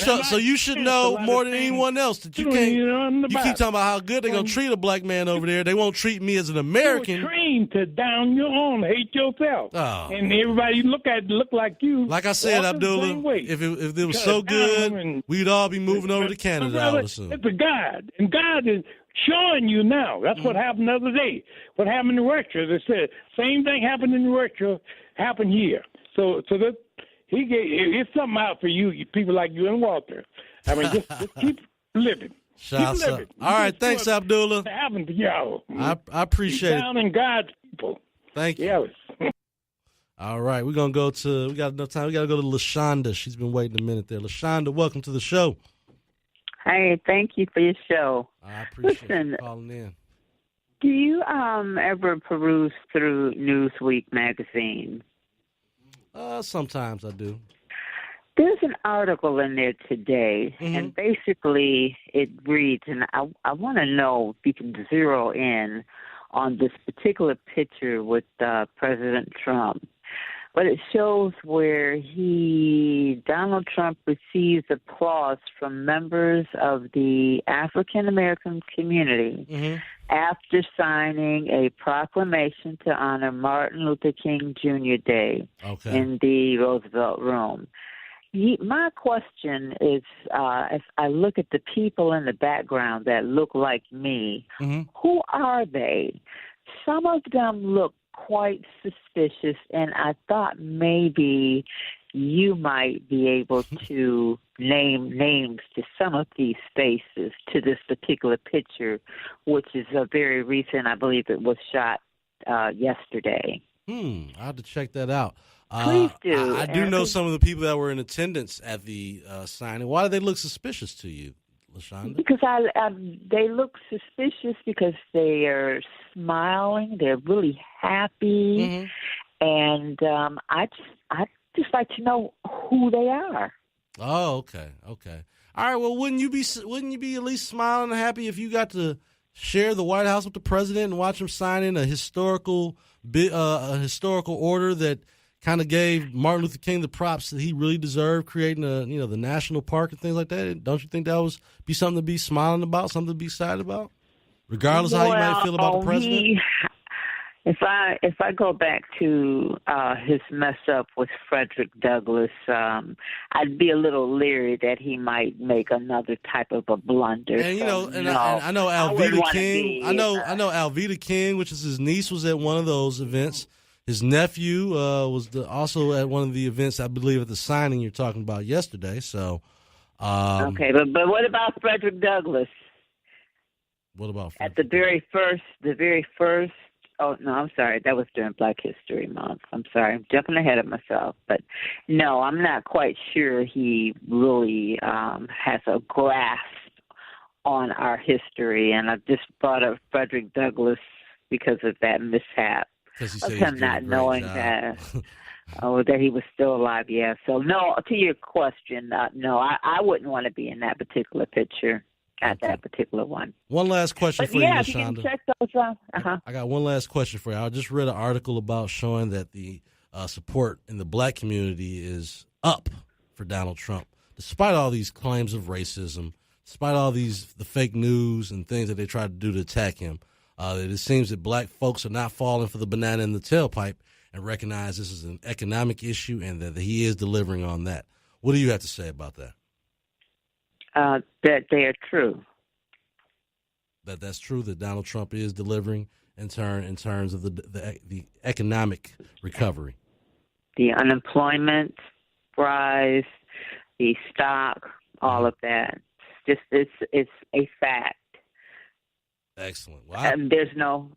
should know more than anyone else that you can't. You keep talking about how good they're gonna treat a black man over there. They won't treat me as an American. You were trained to down your own, hate yourself, and everybody you look like you. Like I said, Abdullah, if it was so good, we'd all be moving over to Canada. I would assume. It's a God, and God is showing you now. That's what happened the other day. What happened in Russia? They said same thing happened in Russia happened here. So that it's something out for you people like you and Walter. I mean, just keep living. Keep living. All right, thanks, Abdullah. What happened to y'all? I appreciate it. Down in God's people. Thank you. Yes. All right, we got enough time. We got to go to LaShonda. She's been waiting a minute there. LaShonda, welcome to the show. Hey, thank you for your show. I appreciate you calling in. Do you ever peruse through Newsweek magazine? Sometimes I do. There's an article in there today, and basically it reads, and I want to know if you can zero in on this particular picture with President Trump. But it shows where Donald Trump receives applause from members of the African American community after signing a proclamation to honor Martin Luther King Jr. Day in the Roosevelt Room. My question is, if I look at the people in the background that look like me, who are they? Some of them look quite suspicious, and I thought maybe you might be able to name names to some of these faces to this particular picture, which is a very recent. I believe it was shot yesterday. I have to check that out. Please do. I do know some of the people that were in attendance at the signing. Why do they look suspicious to you, LaShonda? Because they look suspicious because they are smiling. They're really happy, and I just like to know who they are. Oh, okay. All right. Well, wouldn't you be at least smiling and happy if you got to share the White House with the president and watch him sign in a historical order that kind of gave Martin Luther King the props that he really deserved, creating the national park and things like that? Don't you think that would be something to be smiling about, something to be excited about, regardless of how you might feel about the president? If I go back to his mess up with Frederick Douglass, I'd be a little leery that he might make another type of a blunder. And I know Alveda King. I know Alveda King, which is his niece, was at one of those events. His nephew was also at one of the events, I believe, at the signing you're talking about yesterday. So, okay, but what about Frederick Douglass? What about Frederick? At the very first. Oh no, I'm sorry. That was during Black History Month. I'm sorry, I'm jumping ahead of myself. But no, I'm not quite sure he really has a grasp on our history. And I just brought up Frederick Douglass because of that mishap. Of him not knowing that he was still alive. Yeah. So no, to your question, no, I wouldn't want to be in that particular picture at that particular one. One last question for you, LaShonda. If you can check those out. I got one last question for you. I just read an article about showing that the support in the black community is up for Donald Trump, despite all these claims of racism, despite all the fake news and things that they tried to do to attack him. It seems that black folks are not falling for the banana in the tailpipe and recognize this is an economic issue and that he is delivering on that. What do you have to say about that? That they are true. That's true, that Donald Trump is delivering in terms of the economic recovery. The unemployment rise, the stock, all of that. It's a fact. Excellent. Well, there's no.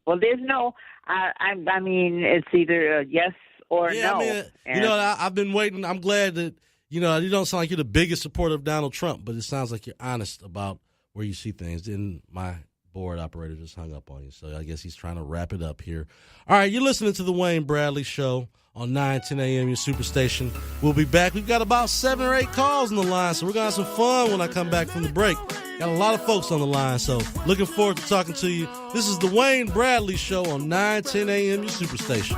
I mean, it's either a yes or no. I mean, I've been waiting. I'm glad that you don't sound like you're the biggest supporter of Donald Trump, but it sounds like you're honest about where you see things. Then my board operator just hung up on you, so I guess he's trying to wrap it up here. All right, you're listening to the Wayne Bradley Show on 9:10 a.m. your Superstation. We'll be back. We've got about 7 or 8 calls on the line, so we're gonna have some fun when I come back from the break. Got a lot of folks on the line, so looking forward to talking to you. This is the Wayne Bradley Show on 9:10 a.m. your Superstation.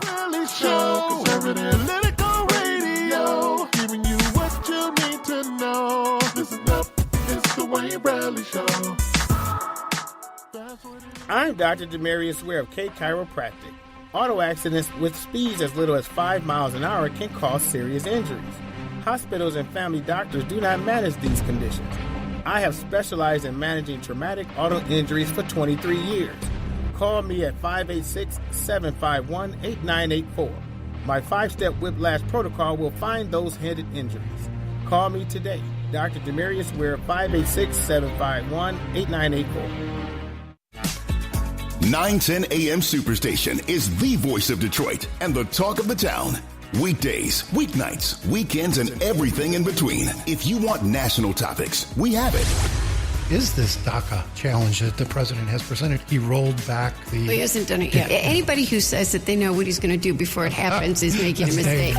Bradley Show, conservative political radio, giving you what you need to know. Listen up, it's the Wayne Bradley Show. I'm Dr. Demarius Ware of K Chiropractic. Auto accidents with speeds as little as 5 miles an hour can cause serious injuries. Hospitals and family doctors do not manage these conditions. I have specialized in managing traumatic auto injuries for 23 years. Call me at 586-751-8984. My 5-step whiplash protocol will find those hidden injuries. Call me today. Dr. Demarius Ware, 586-751-8984. 910 AM Superstation is the voice of Detroit and the talk of the town. Weekdays, weeknights, weekends, and everything in between. If you want national topics, we have it. Is this DACA challenge that the president has presented? He rolled back the... He hasn't done it yet. Anybody who says that they know what he's going to do before it happens is making a mistake.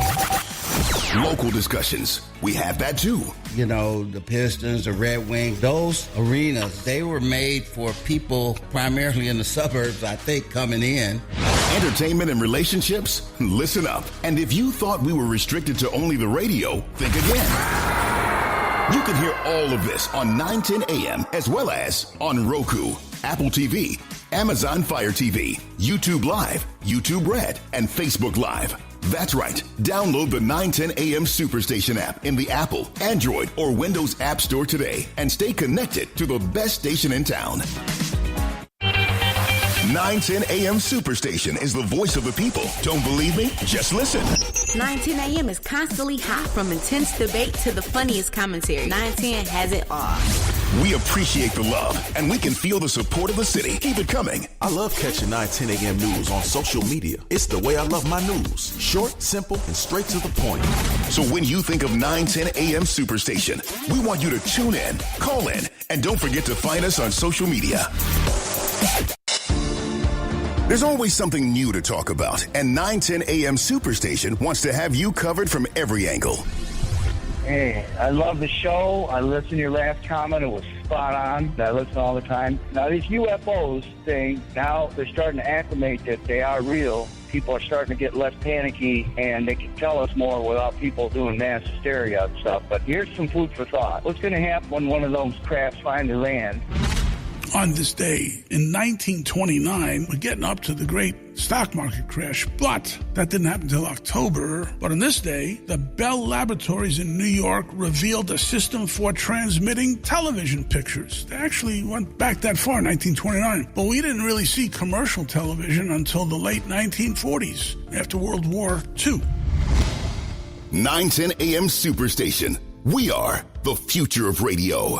Local discussions, we have that too. You know, the Pistons, the Red Wings, those arenas, they were made for people primarily in the suburbs, I think, coming in. Entertainment and relationships? Listen up. And if you thought we were restricted to only the radio, think again. You can hear all of this on 910 AM as well as on Roku, Apple TV, Amazon Fire TV, YouTube Live, YouTube Red, and Facebook Live. That's right. Download the 910 AM Superstation app in the Apple, Android, or Windows App Store today and stay connected to the best station in town. 910 AM Superstation is the voice of the people. Don't believe me? Just listen. 910 AM is constantly hot, from intense debate to the funniest commentary. 910 has it all. We appreciate the love, and we can feel the support of the city. Keep it coming. I love catching 910 AM news on social media. It's the way I love my news. Short, simple, and straight to the point. So when you think of 910 AM Superstation, we want you to tune in, call in, and don't forget to find us on social media. There's always something new to talk about, and 910 AM Superstation wants to have you covered from every angle. Hey, I love the show. I listened to your last comment. It was spot on. I listen all the time. Now, these UFOs thing, now they're starting to acclimate that they are real. People are starting to get less panicky, and they can tell us more without people doing mass hysteria and stuff. But here's some food for thought. What's going to happen when one of those crafts finally land? On this day in 1929, we're getting up to the great stock market crash, but that didn't happen until October. But on this day, the Bell Laboratories in New York revealed a system for transmitting television pictures. They actually went back that far, 1929. But we didn't really see commercial television until the late 1940s, after World War II. 910 AM Superstation. We are the future of radio.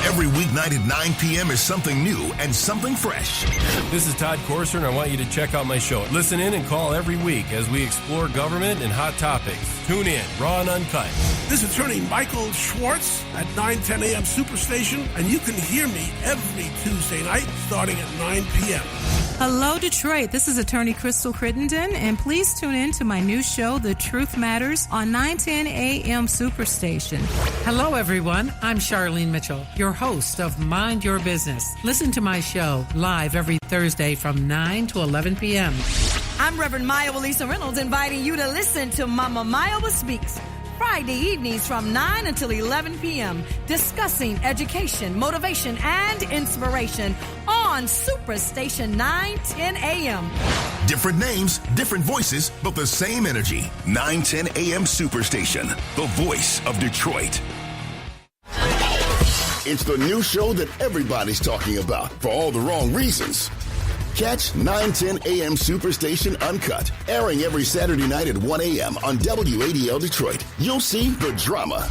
Every weeknight at 9 p.m. is something new and something fresh. This is Todd Corser, and I want you to check out my show. Listen in and call every week as we explore government and hot topics. Tune in, raw and uncut. This is attorney Michael Schwartz at 910 AM Superstation, and you can hear me every Tuesday night starting at 9 p.m. Hello, Detroit. This is attorney Crystal Crittenden, and please tune in to my new show, The Truth Matters, on 910 AM Superstation. Hello, everyone. I'm Charlene Mitchell, your host of Mind Your Business. Listen to my show live every Thursday from 9 to 11 p.m. I'm Reverend Maya Elisa Reynolds, inviting you to listen to Mama Maya Speaks Friday evenings from 9 until 11 p.m., discussing education, motivation, and inspiration on Superstation 910 AM. Different names, different voices, but the same energy. 910 AM Superstation, the voice of Detroit. It's the new show that everybody's talking about for all the wrong reasons. Catch 910 AM Superstation Uncut, airing every Saturday night at 1 a.m. on WADL Detroit. You'll see the drama.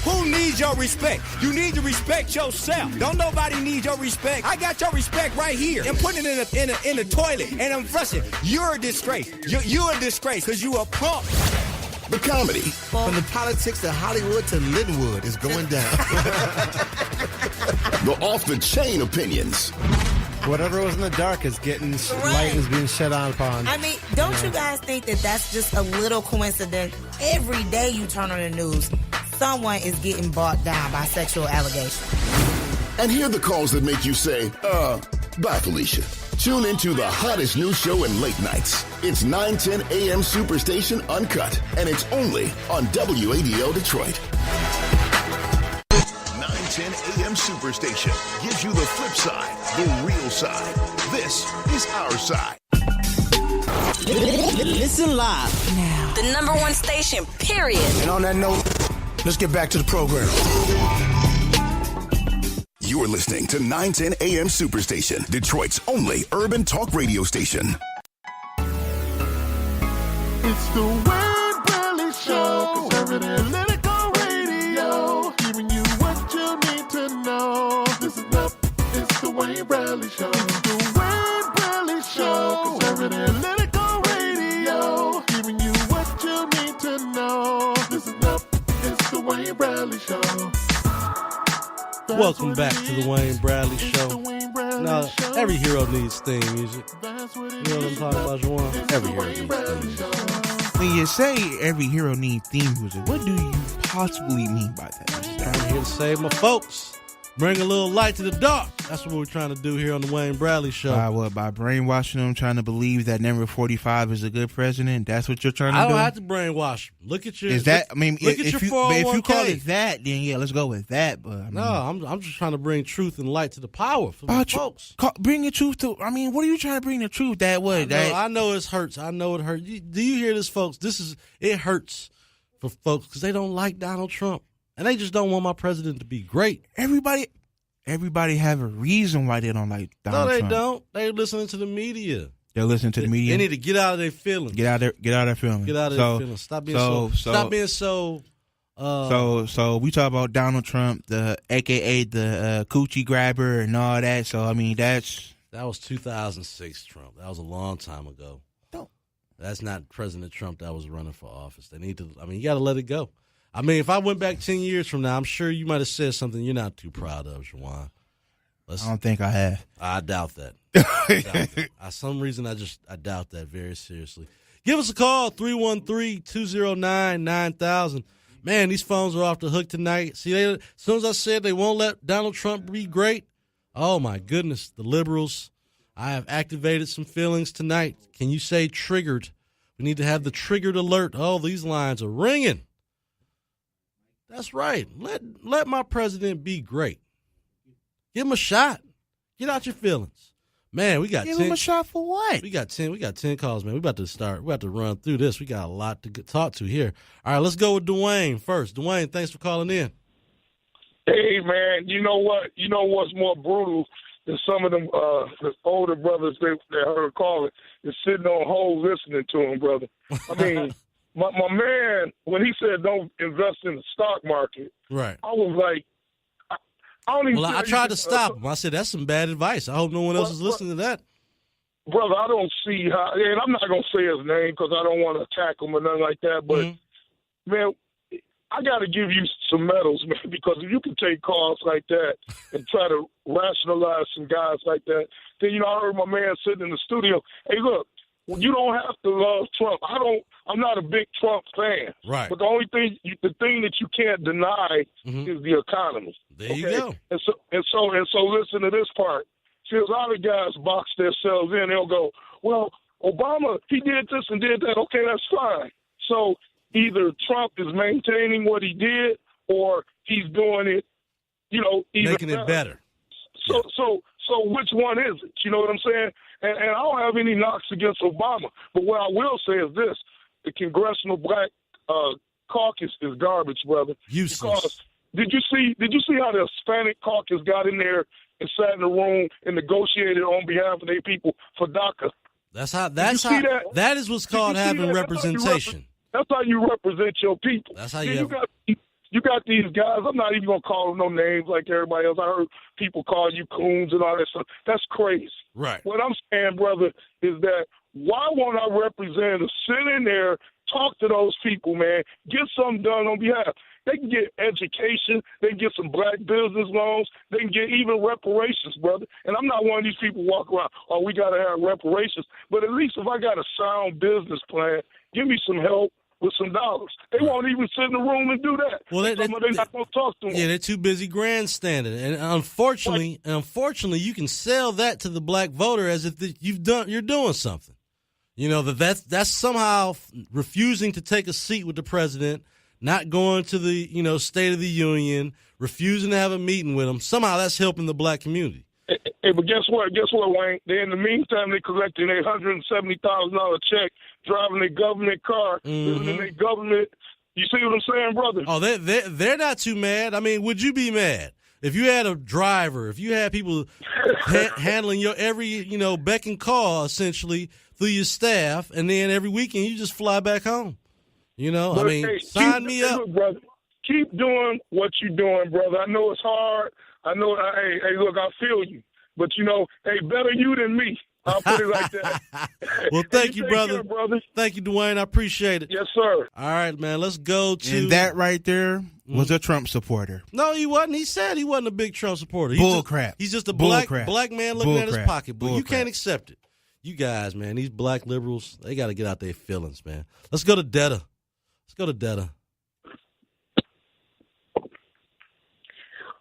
Who needs your respect? You need to respect yourself. Don't nobody need your respect. I got your respect right here. And putting it in the toilet. And I'm frustrated. You're a disgrace. You're a disgrace because you a punk. The comedy. From the politics of Hollywood to Linwood is going down. The off-the-chain opinions. Whatever was in the dark is getting light is being shed on upon. I mean, don't you guys think that that's just a little coincidence? Every day you turn on the news, someone is getting bought down by sexual allegations. And hear the calls that make you say, bye, Felicia. Tune into the hottest news show in late nights. It's 910 AM Superstation Uncut, and it's only on WADL Detroit. 910 AM Superstation gives you the flip side, the real side. This is our side. Listen live now. The number one station, period. And on that note, let's get back to the program. You're listening to 910 AM Superstation, Detroit's only urban talk radio station. It's the Wayne Bradley Show, conservative political radio, giving you what you need to know. Listen up, it's the Wayne Bradley Show. It's the Wayne Bradley Show, conservative political radio, giving you what you need to know. Listen up, it's the Wayne Bradley Show. Welcome back to the Wayne Bradley Show. Now, every hero needs theme music. You know what I'm talking about, Juwan? Every hero needs theme music. When you say every hero needs theme music, what do you possibly mean by that? I'm here to save my folks. Bring a little light to the dark. That's what we're trying to do here on the Wayne Bradley Show. By what? By brainwashing them, trying to believe that number 45 is a good president? That's what you're trying to do? I don't have to brainwash them. Look at your... Is that... I mean, look at your 401k. If you call it that, then yeah, let's go with that. But I mean, no, I'm just trying to bring truth and light to the power for my folks. Bring the truth to... I mean, what are you trying to bring the truth? That what? I know it hurts. I know it hurts. Do you hear this, folks? It hurts for folks because they don't like Donald Trump. And they just don't want my president to be great. Everybody have a reason why they don't like Donald Trump. No, they don't. They're listening to the media. They're listening to the media. They need to get out of their feelings. Get out of their feelings. Get out of their feelings. Stop being so. So we talk about Donald Trump, the AKA the coochie grabber and all that. So I mean that was 2006 Trump. That was a long time ago. That's not President Trump that was running for office. They need to. I mean, you got to let it go. I mean, if I went back 10 years from now, I'm sure you might have said something you're not too proud of, Juwan. I don't think I have. I doubt that. For some reason, I doubt that very seriously. Give us a call, 313-209-9000. Man, these phones are off the hook tonight. See, as soon as I said they won't let Donald Trump be great, oh, my goodness, the liberals. I have activated some feelings tonight. Can you say triggered? We need to have the triggered alert. Oh, these lines are ringing. That's right. Let my president be great. Give him a shot. Get out your feelings. Man, we got Give him a shot for what? We got 10 calls, man. We about to run through this. We got a lot to talk to here. All right, let's go with Dwayne first. Dwayne, thanks for calling in. Hey, man, you know what? You know what's more brutal than some of them the older brothers that heard calling is sitting on hold listening to him, brother. I mean, my man, when he said don't invest in the stock market, right? I was like, I don't even. Well, I tried to stop him. I said that's some bad advice. I hope no one else is listening to that. Brother, I don't see how, and I'm not going to say his name because I don't want to attack him or nothing like that, but, man, I got to give you some medals, man, because if you can take calls like that and try to rationalize some guys like that, then, you know, I heard my man sitting in the studio, hey, look, you don't have to love Trump. I'm not a big Trump fan. Right. But the thing that you can't deny is the economy. There you go. And so listen to this part. See, a lot of guys box themselves in. They'll go, well, Obama, he did this and did that. Okay, that's fine. So either Trump is maintaining what he did or he's doing it, you know, making it better. So which one is it? You know what I'm saying? And I don't have any knocks against Obama. But what I will say is this. The Congressional Black Caucus is garbage, brother. Useless. Because did you see how the Hispanic caucus got in there and sat in the room and negotiated on behalf of their people for DACA? That is what's called having representation. That's how you represent your people. That's how you got these guys. I'm not even gonna call them no names like everybody else. I heard people call you coons and all that stuff. That's crazy. Right. What I'm saying, brother, is that why won't our representatives sit in there, talk to those people, man, get something done on behalf? They can get education. They can get some black business loans. They can get even reparations, brother. And I'm not one of these people walk around, oh, we got to have reparations. But at least if I got a sound business plan, give me some help with some dollars. They won't even sit in the room and do that. Well, they're not going to talk to them. Yeah, they're too busy grandstanding. And unfortunately, you can sell that to the black voter as if you're doing something. You know, that's somehow refusing to take a seat with the president, not going to the, State of the Union, refusing to have a meeting with him. Somehow that's helping the black community. Hey, but guess what, Wayne? In the meantime, they're collecting a $170,000 check, driving a government car, living in a government. You see what I'm saying, brother? Oh, they're not too mad. I mean, would you be mad if you had a driver, if you had people handling your every, beck and call essentially through your staff, and then every weekend you just fly back home? Sign me up. Look, brother, keep doing what you're doing, brother. I know it's hard. I know, hey, look, I feel you. But, hey, better you than me. I'll put it like that. Well, thank you, take brother. care, brother. Thank you, Dwayne. I appreciate it. Yes, sir. All right, man. Let's go to And that right there was a Trump supporter. No, he wasn't. He said he wasn't a big Trump supporter. Bullcrap. He's just a Bull black crap. man looking at his Bull crap. pocketbook. Bull You crap. can't accept it. You guys, man, these black liberals, they got to get out their feelings, man. Let's go to Detta.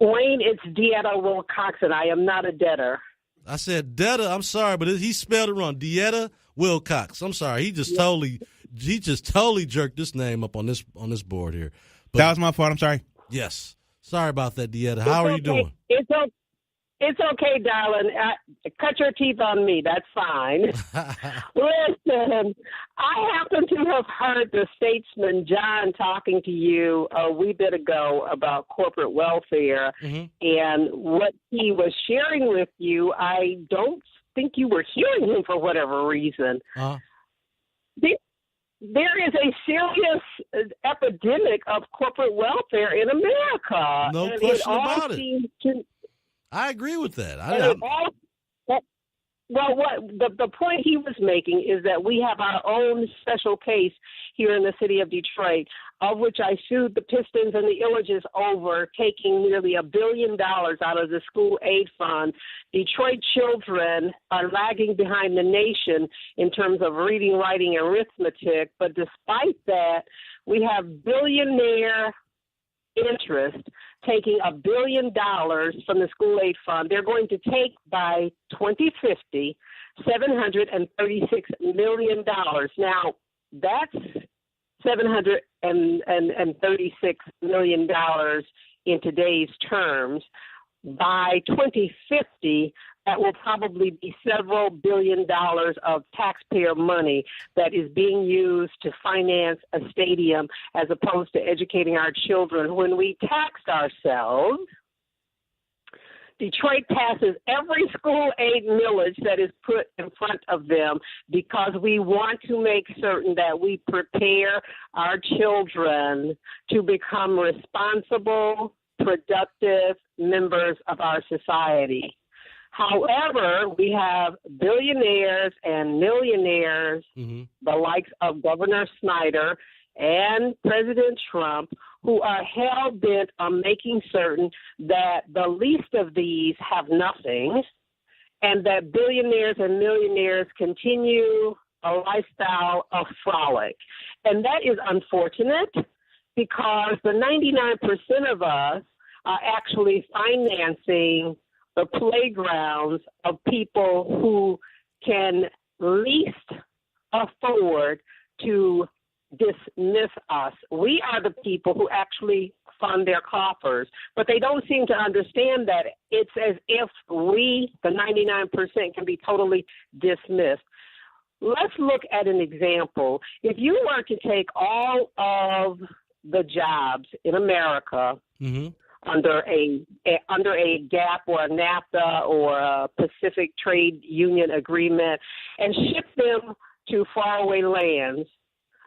Wayne, it's Dieta Wilcoxon. I am not a debtor. I said Detta. I'm sorry, but he spelled it wrong. Dieta Wilcox. I'm sorry. He just totally jerked this name up on this board here. But, That was my fault. I'm sorry. Yes. Sorry about that, Dieta. How are you doing? It's okay, darling. Cut your teeth on me. That's fine. Listen, I happen to have heard the statesman John talking to you a wee bit ago about corporate welfare, and what he was sharing with you, I don't think you were hearing him for whatever reason. There is a serious epidemic of corporate welfare in America. No and question it all about it. seems to, I agree with that. the point he was making is that we have our own special case here in the city of Detroit, of which I sued the Pistons and the Illiges over taking nearly $1 billion out of the school aid fund. Detroit children are lagging behind the nation in terms of reading, writing, and arithmetic, but despite that, we have billionaire interest taking $1 billion from the school aid fund. They're going to take by 2050 $736 million. Now, that's $736 million in today's terms. By 2050, that will probably be several $1 billion of taxpayer money that is being used to finance a stadium as opposed to educating our children. When we taxed ourselves, Detroit passes every school aid millage that is put in front of them because we want to make certain that we prepare our children to become responsible, productive members of our society. However, we have billionaires and millionaires, the likes of Governor Snyder and President Trump, who are hell-bent on making certain that the least of these have nothing and that billionaires and millionaires continue a lifestyle of frolic. And that is unfortunate because the 99% of us are actually financing the playgrounds of people who can least afford to dismiss us. We are the people who actually fund their coffers, but they don't seem to understand that it's as if we, the 99%, can be totally dismissed. Let's look at an example. If you were to take all of the jobs in America under a GAP or a NAFTA or a Pacific Trade Union agreement and ship them to faraway lands,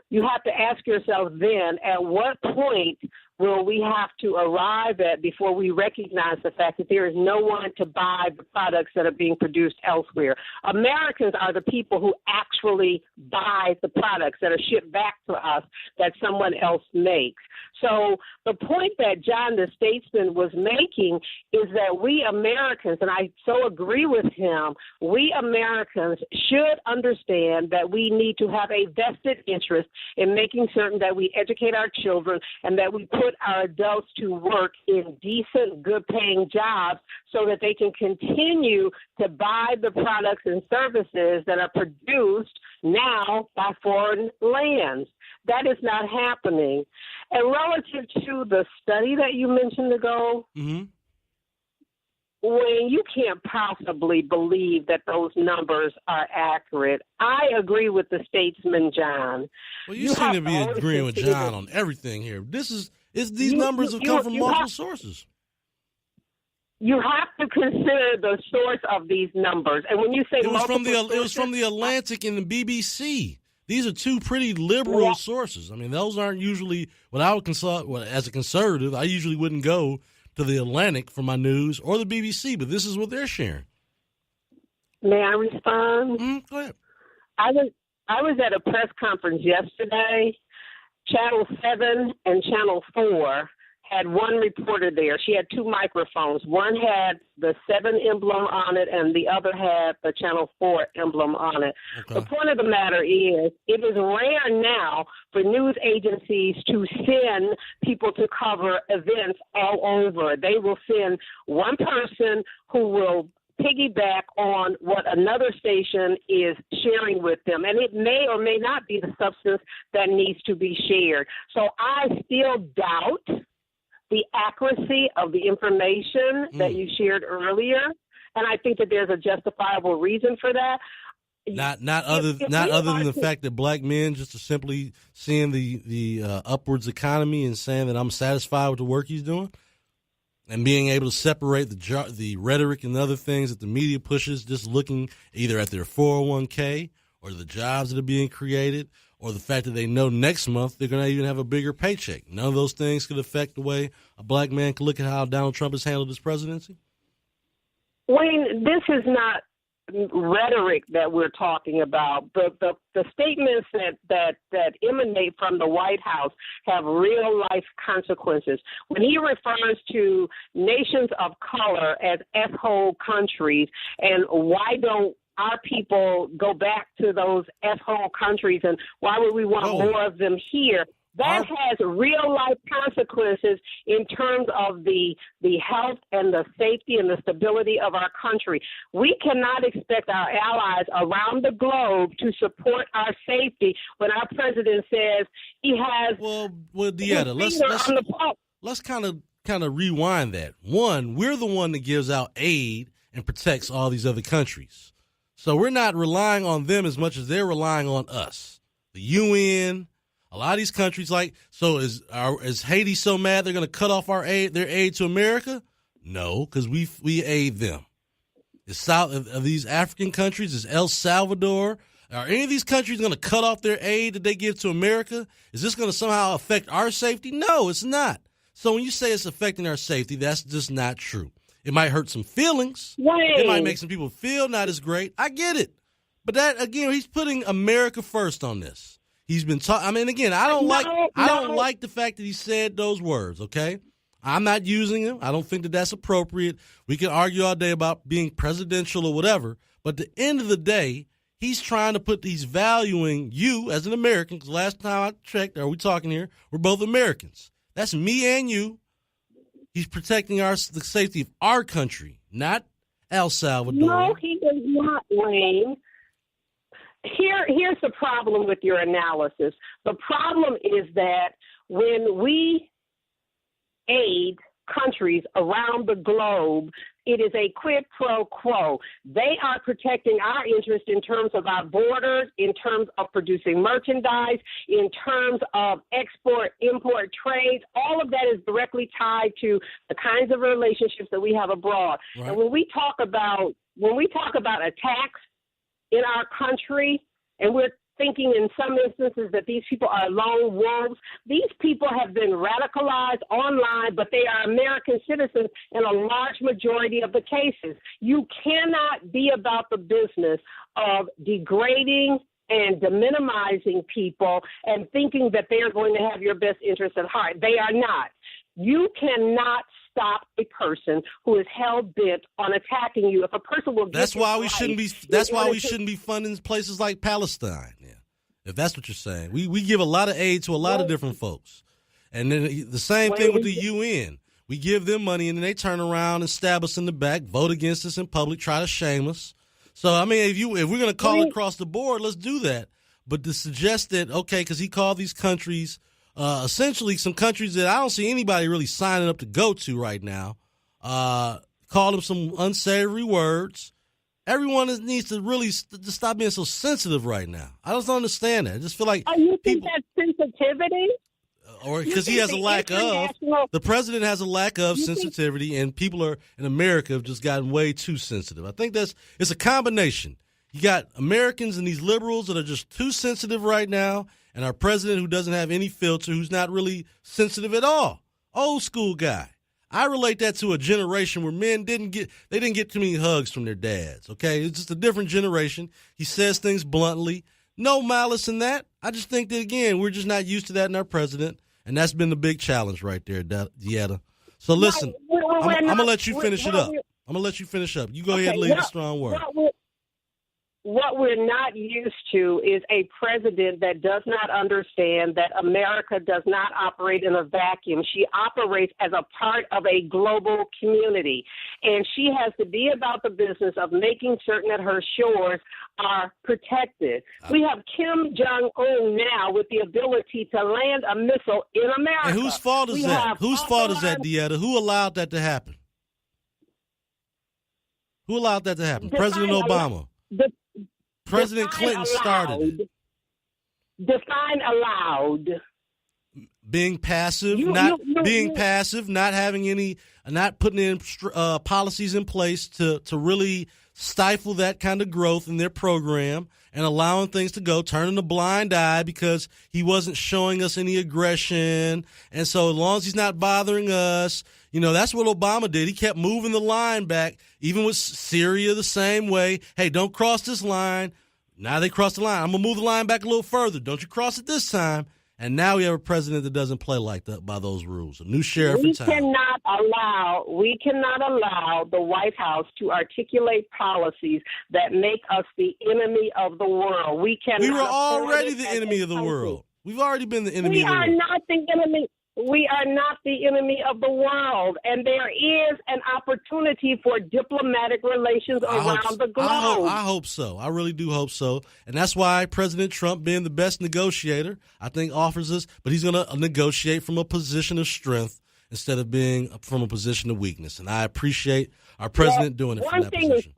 you have to ask yourself then, at what point will we have to arrive at before we recognize the fact that there is no one to buy the products that are being produced elsewhere? Americans are the people who actually buy the products that are shipped back to us that someone else makes. So the point that John the Statesman was making is that we Americans, and I so agree with him, we Americans should understand that we need to have a vested interest in making certain that we educate our children and that we put our adults to work in decent, good-paying jobs so that they can continue to buy the products and services that are produced now by foreign lands. That is not happening. And relative to the study that you mentioned ago, when you can't possibly believe that those numbers are accurate, I agree with the statesman, John. Well, you seem to be agreeing with John on everything here. These numbers have come from multiple sources. You have to consider the source of these numbers. And when you say it was from the Atlantic and the BBC. These are two pretty liberal sources. I mean, those aren't usually what I would consult. Well, as a conservative, I usually wouldn't go to the Atlantic for my news or the BBC, but this is what they're sharing. May I respond? Go ahead. I was at a press conference yesterday. Channel 7 and Channel 4 had one reporter there. She had two microphones. One had the 7 emblem on it, and the other had the Channel 4 emblem on it. Okay. The point of the matter is, it is rare now for news agencies to send people to cover events all over. They will send one person who will piggyback on what another station is sharing with them. And it may or may not be the substance that needs to be shared. So I still doubt the accuracy of the information that you shared earlier. And I think that there's a justifiable reason for that. Not other than the fact that black men just are simply seeing the upwards economy and saying that I'm satisfied with the work he's doing. And being able to separate the rhetoric and other things that the media pushes, just looking either at their 401k or the jobs that are being created, or the fact that they know next month they're going to even have a bigger paycheck. None of those things could affect the way a black man can look at how Donald Trump has handled his presidency? Wayne, this is not rhetoric that we're talking about. The statements that emanate from the White House have real life consequences. When he refers to nations of color as S-hole countries, and why don't our people go back to those S-hole countries, and why would we want more of them here? That has real-life consequences in terms of the health and the safety and the stability of our country. We cannot expect our allies around the globe to support our safety when our president says he has. Well, Deetta, let's kind of rewind that. One, we're the one that gives out aid and protects all these other countries, so we're not relying on them as much as they're relying on us. The UN. A lot of these countries, is Haiti so mad they're going to cut off their aid to America? No, because we aid them. Is South of these African countries, is El Salvador, are any of these countries going to cut off their aid that they give to America? Is this going to somehow affect our safety? No, it's not. So when you say it's affecting our safety, that's just not true. It might hurt some feelings. Wait. It might make some people feel not as great. I get it. But that, again, he's putting America first on this. He's been talking. I mean, again, I don't like the fact that he said those words. Okay, I'm not using them. I don't think that that's appropriate. We can argue all day about being presidential or whatever, but at the end of the day, he's trying to he's valuing you as an American. Because last time I checked, are we talking here? We're both Americans. That's me and you. He's protecting the safety of our country, not El Salvador. No, he does not, Wayne. Here's the problem with your analysis. The problem is that when we aid countries around the globe, it is a quid pro quo. They are protecting our interest in terms of our borders, in terms of producing merchandise, in terms of export-import trades. All of that is directly tied to the kinds of relationships that we have abroad. Right. And when we talk about attacks in our country, and we're thinking in some instances that these people are lone wolves. These people have been radicalized online, but they are American citizens in a large majority of the cases. You cannot be about the business of degrading and minimizing people and thinking that they are going to have your best interest at heart. They are not. You cannot stop a person who is hell bent on attacking you. If a person will, that's why we shouldn't be funding places like Palestine. Yeah, if that's what you're saying, we give a lot of aid to a lot of different folks, and then the same thing with the UN. We give them money, and then they turn around and stab us in the back, vote against us in public, try to shame us. So I mean, if we're going to call across the board, let's do that. But to suggest that because he called these countries. Essentially some countries that I don't see anybody really signing up to go to right now, call them some unsavory words. Everyone needs to really to stop being so sensitive right now. I just don't understand that. I just feel like you think that's sensitivity? Or because he has a lack of, the president has a lack of sensitivity, and people in America have just gotten way too sensitive. I think it's a combination. You got Americans and these liberals that are just too sensitive right now, and our president who doesn't have any filter, who's not really sensitive at all. Old school guy. I relate that to a generation where men didn't get too many hugs from their dads, okay? It's just a different generation. He says things bluntly. No malice in that. I just think that, again, we're just not used to that in our president, and that's been the big challenge right there, Dieta. So listen, I'm going to let you finish it up. I'm going to let you finish up. You go ahead and leave a strong word. What we're not used to is a president that does not understand that America does not operate in a vacuum. She operates as a part of a global community, and she has to be about the business of making certain that her shores are protected. We have Kim Jong-un now with the ability to land a missile in America. And whose fault is that? Whose fault is that, Dieta? Who allowed that to happen? Who allowed that to happen? President Obama. President Clinton started it. Define allowed. Being passive, not having any, not putting in policies in place to really stifle that kind of growth in their program and allowing things to go, turning a blind eye because he wasn't showing us any aggression. And so as long as he's not bothering us, that's what Obama did. He kept moving the line back, even with Syria the same way. Hey, don't cross this line. Now they crossed the line. I'm going to move the line back a little further. Don't you cross it this time. And now we have a president that doesn't play like that by those rules. A new sheriff in town. We cannot allow the White House to articulate policies that make us the enemy of the world. We were already the enemy of the world. We've already been the enemy of the world. We are not the enemy. We are not the enemy of the world, and there is an opportunity for diplomatic relations around the globe. I hope so. I really do hope so, and that's why President Trump, being the best negotiator, I think offers us, but he's going to negotiate from a position of strength instead of being from a position of weakness, and I appreciate our president doing it from that position.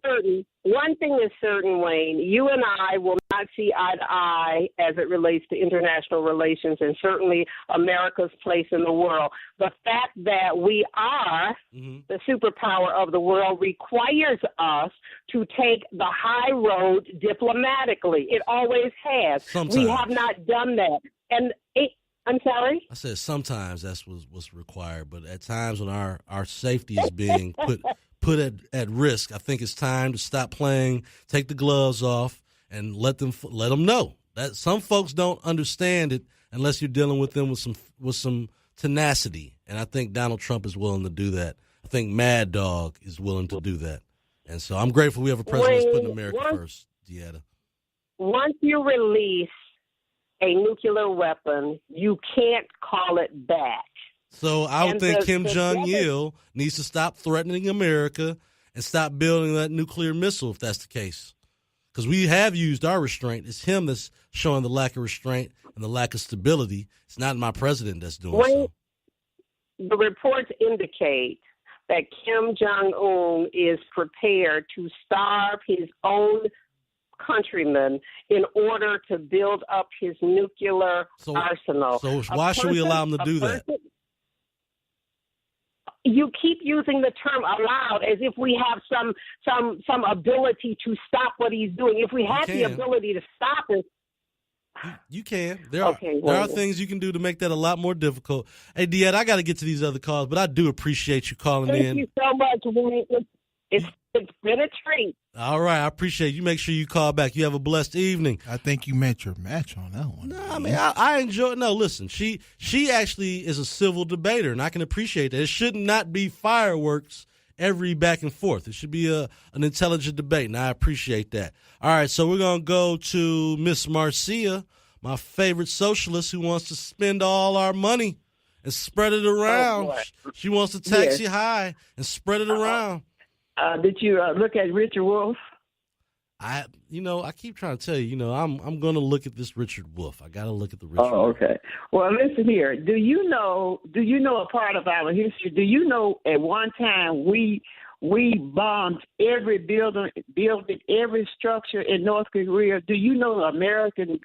One thing is certain, Wayne, you and I will not see eye to eye as it relates to international relations and certainly America's place in the world. The fact that we are the superpower of the world requires us to take the high road diplomatically. It always has. Sometimes. We have not done that. And I'm sorry? I said sometimes that's what's required, but at times when our safety is being put at risk, I think it's time to stop playing, take the gloves off, and let them know that some folks don't understand it unless you're dealing with them with some tenacity. And I think Donald Trump is willing to do that. I think Mad Dog is willing to do that. And so I'm grateful we have a president that's putting America first, Dieta. Once you release a nuclear weapon, you can't call it back. So I would think Kim Jong-il needs to stop threatening America and stop building that nuclear missile if that's the case. Because we have used our restraint. It's him that's showing the lack of restraint and the lack of stability. It's not my president that's doing so. The reports indicate that Kim Jong-un is prepared to starve his own countrymen in order to build up his nuclear arsenal. So why should we allow him to do that? You keep using the term allowed as if we have some ability to stop what he's doing. If we had the ability to stop it, you can. There are things you can do to make that a lot more difficult. Hey, Diet, I got to get to these other calls, but I do appreciate you calling in. Thank you so much, Wayne. It's been a treat. All right, I appreciate it. You make sure you call back. You have a blessed evening. I think you met your match on that one. No, I mean, I enjoy it. No, listen, she actually is a civil debater, and I can appreciate that. It should not be fireworks every back and forth. It should be an intelligent debate, and I appreciate that. All right, so we're going to go to Miss Marcia, my favorite socialist who wants to spend all our money and spread it around. She wants to tax you high and spread it around. Did you look at Richard Wolff? I keep trying to tell you, I'm going to look at this Richard Wolff. I got to look at the Richard. Oh, okay. Well, listen here. Do you know a part of our history? Do you know at one time we bombed every building, every structure in North Korea? Do you know American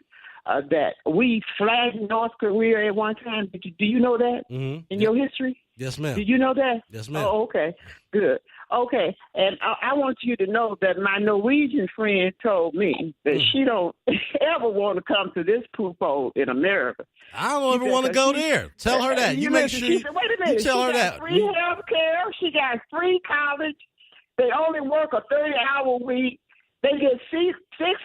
that we flattened North Korea at one time. Do you know that in your history? Yes, ma'am. Did you know that? Yes, ma'am. Oh, okay. Good. Okay. And I want you to know that my Norwegian friend told me that she don't ever want to come to this poop hole in America. I don't ever want to go there. Tell her that. You make sure you tell her that. Free health care. She got free college. They only work a 30-hour week. They get 6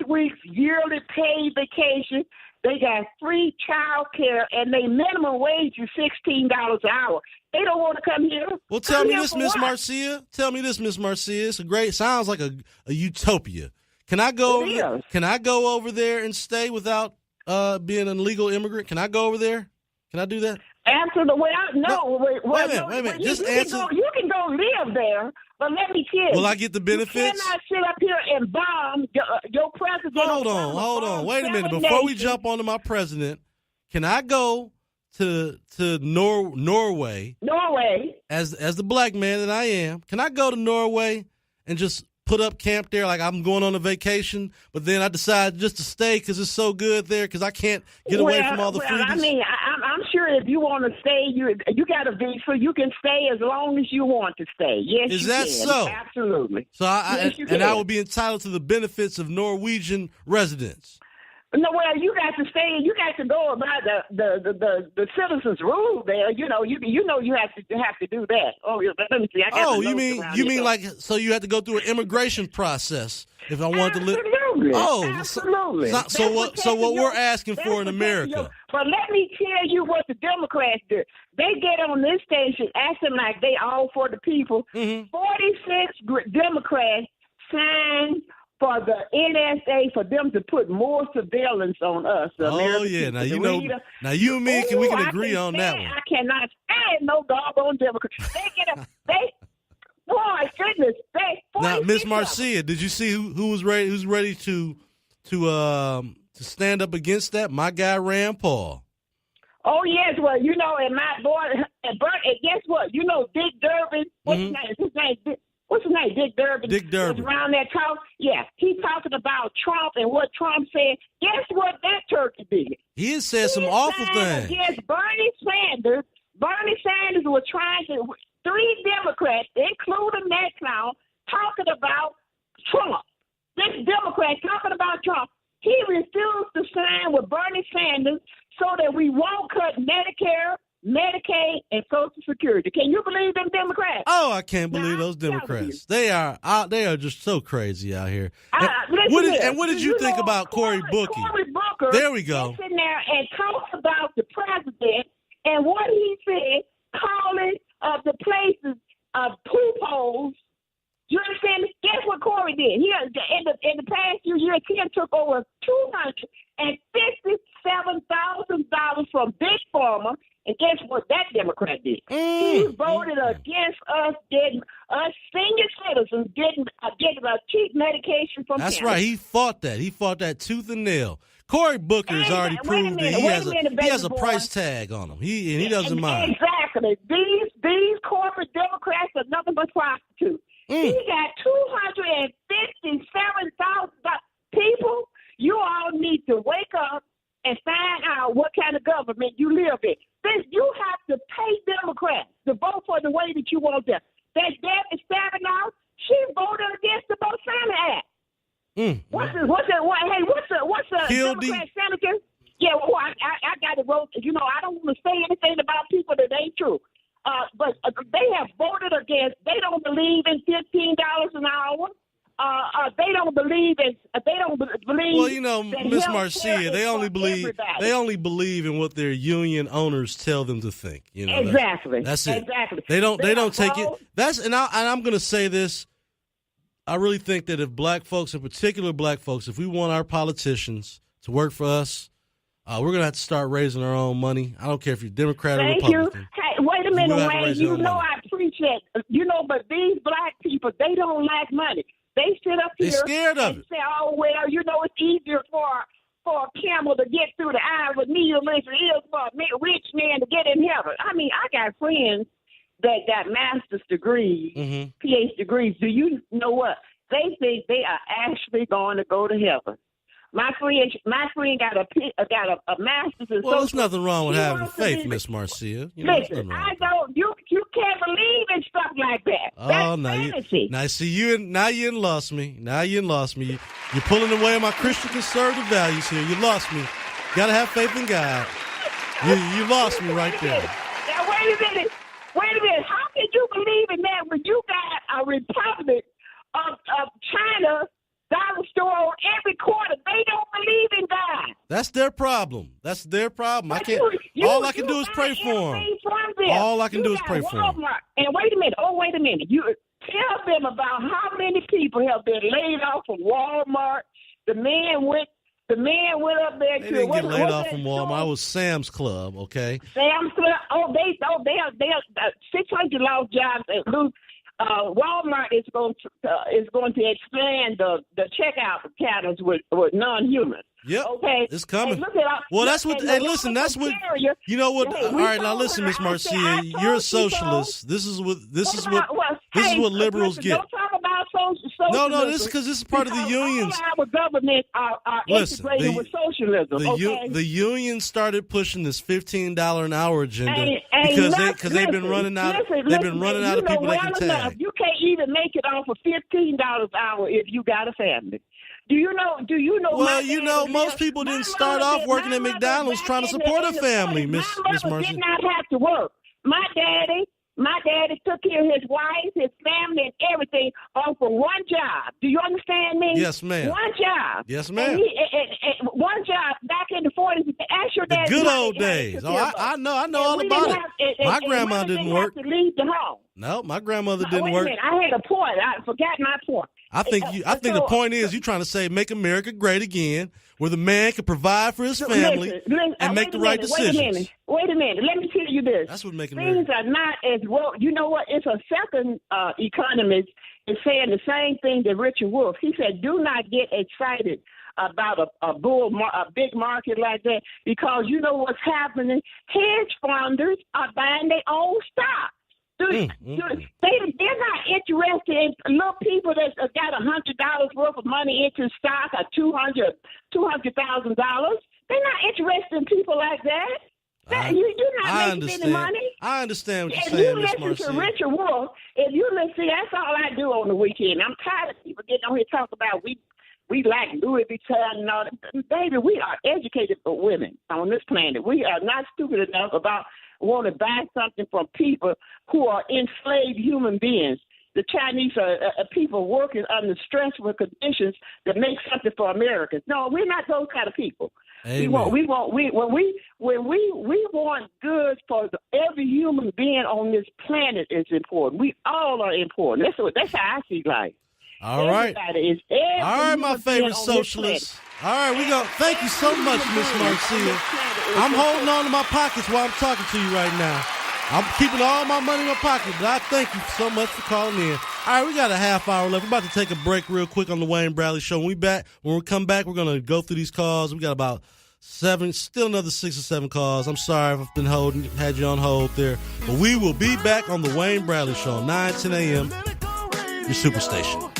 weeks yearly paid vacation. They got free child care, and their minimum wage is $16 an hour. They don't want to come here. Well, tell me this, Miss Marcia. Tell me this, Miss Marcia. It's a great. Sounds like a utopia. Can I go? Can I go over there and stay without being an illegal immigrant? Can I go over there? Can I do that? Absolutely. Wait a minute. Just answer. You can go live there, but let me tell you. Will I get the benefits? You cannot sit up here and bomb your president. Hold on. Wait a minute. Before we jump onto my president, can I go to Norway? Norway. As the black man that I am, can I go to Norway and just put up camp there like I'm going on a vacation, but then I decide just to stay because it's so good there because I can't get away from all the freebies? I mean, I'm sure if you want to stay, you got a visa. You can stay as long as you want to stay. Yes, Is that so? Absolutely. So I will be entitled to the benefits of Norwegian residents. No, well, you got to stay. You got to go about the citizens' rule there. You have to do that. Oh, let me see. You mean like so you have to go through an immigration process if I want to live? Absolutely. So what we're asking for in America? But let me tell you what the Democrats do. They get on this station acting like they all for the people. 46 Democrats signed for the NSA for them to put more surveillance on us. Oh yeah, now you and me we can agree on that one. I cannot stand no doggone Democrats. Boy, goodness, now Miss Marcia, did you see who's ready to stand up against that? My guy Rand Paul. Oh yes, well and my boy, and guess what? Dick Durbin. What's his name? What's his name? Dick Durbin. Dick Durbin. Was around that talk. Yeah, he's talking about Trump and what Trump said. Guess what that turkey did? He has said some awful things. Yes, Bernie Sanders. Bernie Sanders was trying to. 3 Democrats, including that clown, talking about Trump. This Democrat talking about Trump. He refused to sign with Bernie Sanders so that we won't cut Medicare, Medicaid, and Social Security. Can you believe them Democrats? Oh, I can't believe those Democrats. They are just so crazy out here. What did you think about Cory Booker? Cory Booker. There we go. Sitting there and talks about the president and what he said, calling the places poop holes. You understand me? Guess what Cory did? He in the past few years, he took over $257,000 from Big Pharma. And guess what that Democrat did? He voted against us senior citizens getting cheap medication from That's Canada. right. He fought that. He fought that tooth and nail. Cory Booker has already proved that he has a price tag on him. He doesn't mind. Exactly. These corporate Democrats are nothing but prostitutes. He got $257,000. People, you all need to wake up and find out what kind of government you live in. You have to pay Democrats to vote for the way that you want them. That Debbie Stabenow, she voted against the Botswana Act. What's the Democrat senator? Yeah, well, I got it wrote. I don't want to say anything about people that ain't true. But they have voted against. They don't believe in $15 an hour. They don't believe in. Well, Miss Marcia, they only believe in what their union owners tell them to think. Exactly. That's it. Exactly. They don't take it. I'm going to say this. I really think that if black folks, in particular black folks, if we want our politicians to work for us, we're going to have to start raising our own money. I don't care if you're Democrat or Republican. Hey, wait a minute, Wayne. I appreciate but these black people, they don't lack money. They sit up here and say, oh, well, it's easier for a camel to get through the eye of a needle than it is for a rich man to get in heaven. I mean, I got friends that got master's degrees, PhD degrees. Do you know what? They think they are actually going to go to heaven. My friend got a master's in Well, there's social. nothing wrong with He having wants to faith, be- Miss Marcia. You know, there's Listen, nothing wrong. I don't. You can't believe in stuff like that. Oh, That's now fantasy. now see you. Now you lost me. Now you lost me. You're pulling away my Christian conservative values here. You lost me. Gotta have faith in God. You lost me right there. Now wait a minute. How can you believe in that when you got a republic of China dollar store on every corner? They don't believe in God. That's their problem. That's their problem. I can't. All I can do is pray for them. All I can do is pray for them. And wait a minute. You tell them about how many people have been laid off from Walmart. The man went up there. They didn't get laid off from Walmart. It was Sam's Club. Okay. Sam's Club. They are 600 lost jobs. Walmart is going to expand the checkout counters with non-human. Yep. Okay. It's coming. And That's what. Hey, listen. That's what. You know what? All right, now listen, Miss Marcia. You're a socialist. This is what liberals get. Don't talk about socialism. No. This is because this is part of the unions. All our government are integrated with socialism. The unions started pushing this $15 an hour agenda because they've been running out. They've been running out of people they can tag. You can't even make it off of $15 an hour if you got a family. Do you know? Well, most people didn't start off working at McDonald's trying to support a family, Miss Marcia. Did not have to work. My daddy took care of his wife, his family, and everything off of one job. Do you understand me? Yes, ma'am. One job. Yes, ma'am. And one job back in the 40s. Ask your dad. The good old days. Oh, I know all about it. My grandma didn't work. Have to leave the home. No, my grandmother didn't work. I had a point. I forgot my point. I think the point is you're trying to say make America great again, where the man can provide for his family and make the right decisions. Wait a minute. Let me tell you this. That's what making things are not as well. You know what? It's a second economist is saying the same thing that Richard Wolff. He said, "Do not get excited about a big market like that, because you know what's happening. Hedge funders are buying their own stock. They're not interested in little people that got $100 worth of money into stock or $200,000. They're not interested in people like that. You're not making any money. I understand what you're saying, Miss Marcia. If you listen to Richard Wolff, that's all I do on the weekend. I'm tired of people getting on here talking about we like Louis Vuitton and all that. Baby, we are educated women on this planet. We are not stupid enough about want to buy something from people who are enslaved human beings. The Chinese are people working under stressful conditions that make something for Americans. No, we're not those kind of people. Amen. We want good for every human being on this planet is important. We all are important. That's how I see life. All right. All right, my favorite socialist. All right, we go. Thank you so much, Miss Marcia. I'm holding on to my pockets while I'm talking to you right now. I'm keeping all my money in my pocket, but I thank you so much for calling in. All right, we got a half hour left. We're about to take a break real quick on the Wayne Bradley Show. When we come back, we're going to go through these calls. We got about 7, still another 6 or 7 calls. I'm sorry if I've been had you on hold there. But we will be back on the Wayne Bradley Show, 9, 10 a.m., your Superstation.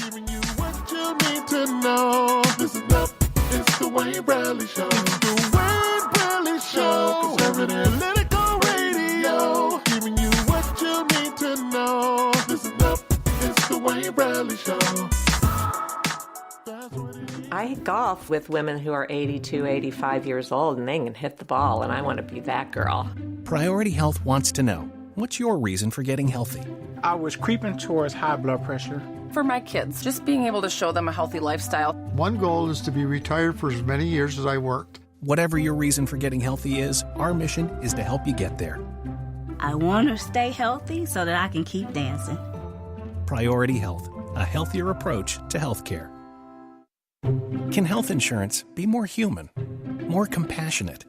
No, listen up, it's the Wayne Bradley Show. It's the Wayne Bradley Show. Conservative Political Radio. Giving you what you need to know. Listen up, it's the Wayne Bradley Show. I golf with women who are 82, 85 years old, and they can hit the ball, and I want to be that girl. Priority Health wants to know, what's your reason for getting healthy? I was creeping towards high blood pressure. For my kids, just being able to show them a healthy lifestyle. One goal is to be retired for as many years as I worked. Whatever your reason for getting healthy is, our mission is to help you get there. I want to stay healthy so that I can keep dancing. Priority Health, a healthier approach to healthcare. Can health insurance be more human, more compassionate?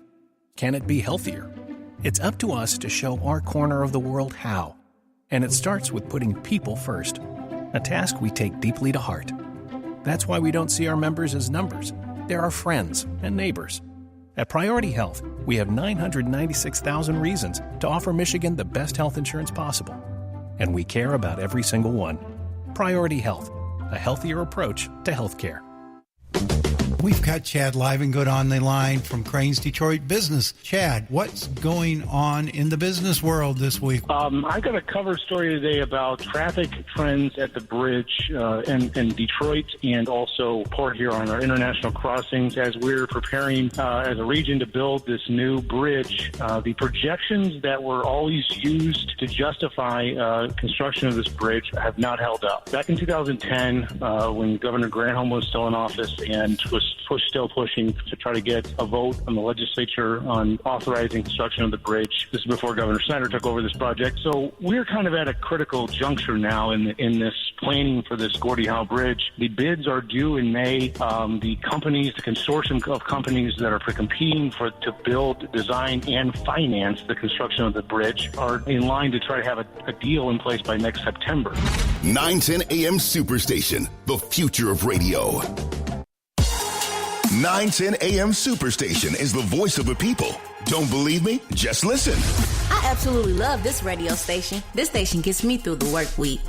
Can it be healthier? It's up to us to show our corner of the world how. And it starts with putting people first, a task we take deeply to heart. That's why we don't see our members as numbers. They're our friends and neighbors. At Priority Health, we have 996,000 reasons to offer Michigan the best health insurance possible. And we care about every single one. Priority Health, a healthier approach to healthcare. We've got Chad Livengood on the line from Crane's Detroit Business. Chad, what's going on in the business world this week? I got a cover story today about traffic trends at the bridge in Detroit and also Port Huron, our international crossings, as we're preparing as a region to build this new bridge. The projections that were always used to justify construction of this bridge have not held up. Back in 2010, when Governor Granholm was still in office and was still pushing to try to get a vote on the legislature on authorizing construction of the bridge. This is before Governor Snyder took over this project. So we're kind of at a critical juncture now in this planning for this Gordie Howe Bridge. The bids are due in May. The consortium of companies that are competing to build, design, and finance the construction of the bridge are in line to try to have a deal in place by next September. 910 AM Superstation, the future of radio. 910 AM Superstation is the voice of the people. Don't believe me? Just listen. I absolutely love this radio station. This station gets me through the work week.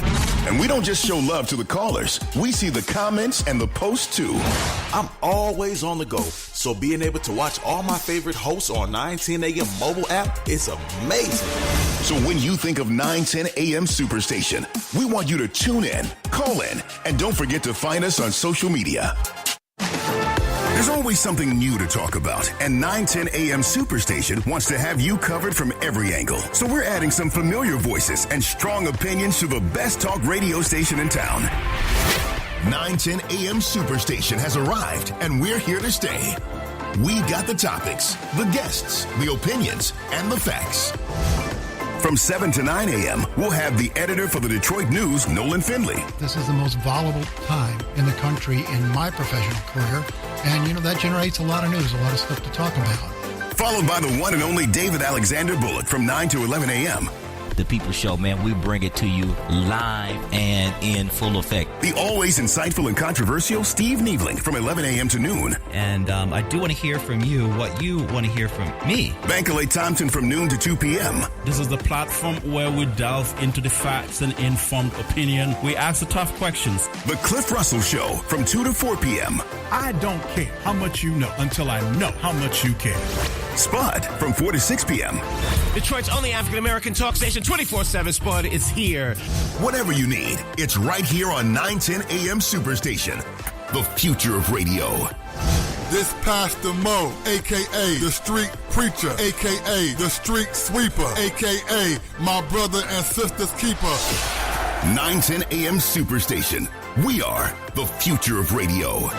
And we don't just show love to the callers. We see the comments and the posts too. I'm always on the go, so being able to watch all my favorite hosts on 910 AM mobile app is amazing. So when you think of 910 AM Superstation, we want you to tune in, call in, and don't forget to find us on social media. There's always something new to talk about, and 910 AM Superstation wants to have you covered from every angle. So we're adding some familiar voices and strong opinions to the best talk radio station in town. 910 AM Superstation has arrived, and we're here to stay. We got the topics, the guests, the opinions, and the facts. From 7 to 9 a.m., we'll have the editor for the Detroit News, Nolan Finley. This is the most volatile time in the country in my professional career. And, that generates a lot of news, a lot of stuff to talk about. Followed by the one and only David Alexander Bullock from 9 to 11 a.m. The People Show, man, we bring it to you live and in full effect. The always insightful and controversial Steve Niebling from 11 a.m. to noon. And I do want to hear from you what you want to hear from me. Bankalay Thompson from noon to 2 p.m. This is the platform where we delve into the facts and informed opinion. We ask the tough questions. The Cliff Russell Show from 2 to 4 p.m. I don't care how much you know until I know how much you care. Spud from 4 to 6 p.m. Detroit's only African American talk station, 24/7 Spud is here. Whatever you need, it's right here on 910 AM Superstation, the future of radio. This Pastor Mo, a.k.a. the Street Preacher, a.k.a. the Street Sweeper, a.k.a. my brother and sister's keeper. 910 AM Superstation. We are the future of radio.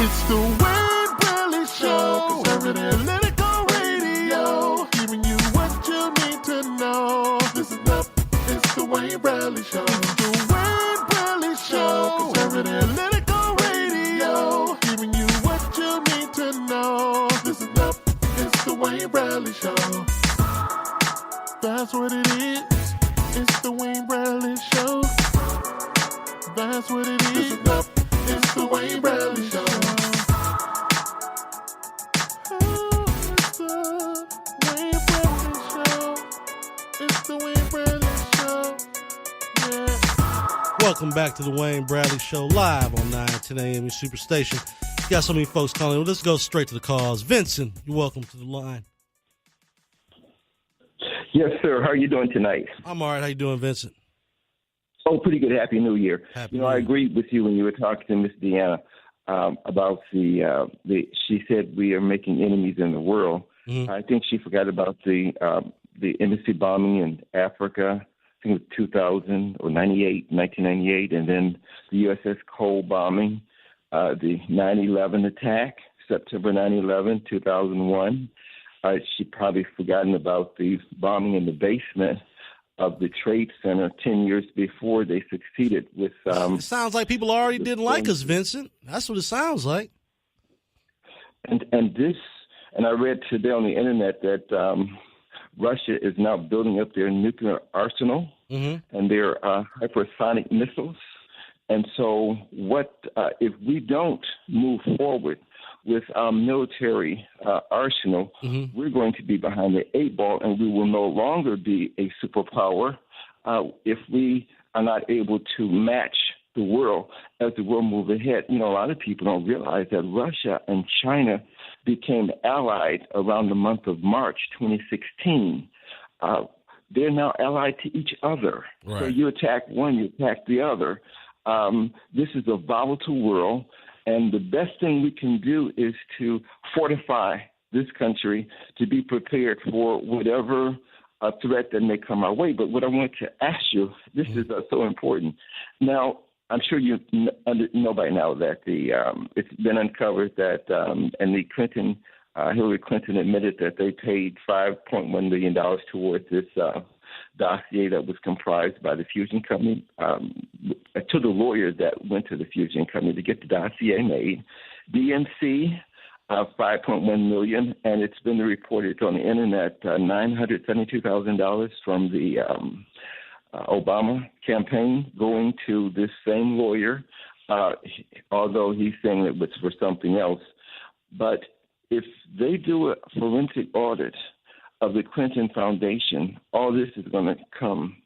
It's the Wayne Bradley Show, conservative political radio, giving you what you need to know. Listen up, it's the Wayne Bradley Show. It's the Wayne Bradley Show, conservative political radio, giving you what you need to know. Listen up, it's the Wayne Bradley Show. That's what it is. It's the Wayne Bradley Show. That's what it is. Listen up, it's the Wayne Bradley Show. Welcome back to the Wayne Bradley Show, live on 910 AM Superstation. Got so many folks calling. Well, let's go straight to the calls. Vincent, you're welcome to the line. Yes, sir. How are you doing tonight? I'm all right. How you doing, Vincent? Oh, pretty good. Happy New Year. Happy New Year. I agreed with you when you were talking to Miss Deanna about she said we are making enemies in the world. Mm-hmm. I think she forgot about the embassy bombing in Africa. I think it was 1998, and then the USS Cole bombing, the 9/11 attack, September 9/11, 2001. She probably forgotten about the bombing in the basement of the Trade Center 10 years before they succeeded with. It sounds like people already didn't like us, Vincent. That's what it sounds like. And I read today on the internet that Russia is now building up their nuclear arsenal and their hypersonic missiles. And so what if we don't move forward with our military arsenal, we're going to be behind the eight ball, and we will no longer be a superpower if we are not able to match the world as the world moves ahead. You know, a lot of people don't realize that Russia and China became allied around the month of March 2016. They're now allied to each other. Right. So you attack one, you attack the other. This is a volatile world, and the best thing we can do is to fortify this country to be prepared for whatever threat that may come our way. But what I want to ask you, this is so important. Now, I'm sure you know by now that it's been uncovered that, and the Hillary Clinton admitted that they paid $5.1 million towards this dossier that was comprised by the Fusion Company, to the lawyer that went to the Fusion Company to get the dossier made. DNC, $5.1 million, and it's been reported on the internet, $972,000 from the Obama campaign going to this same lawyer, although he's saying it was for something else. But if they do a forensic audit of the Clinton Foundation, all this is going to come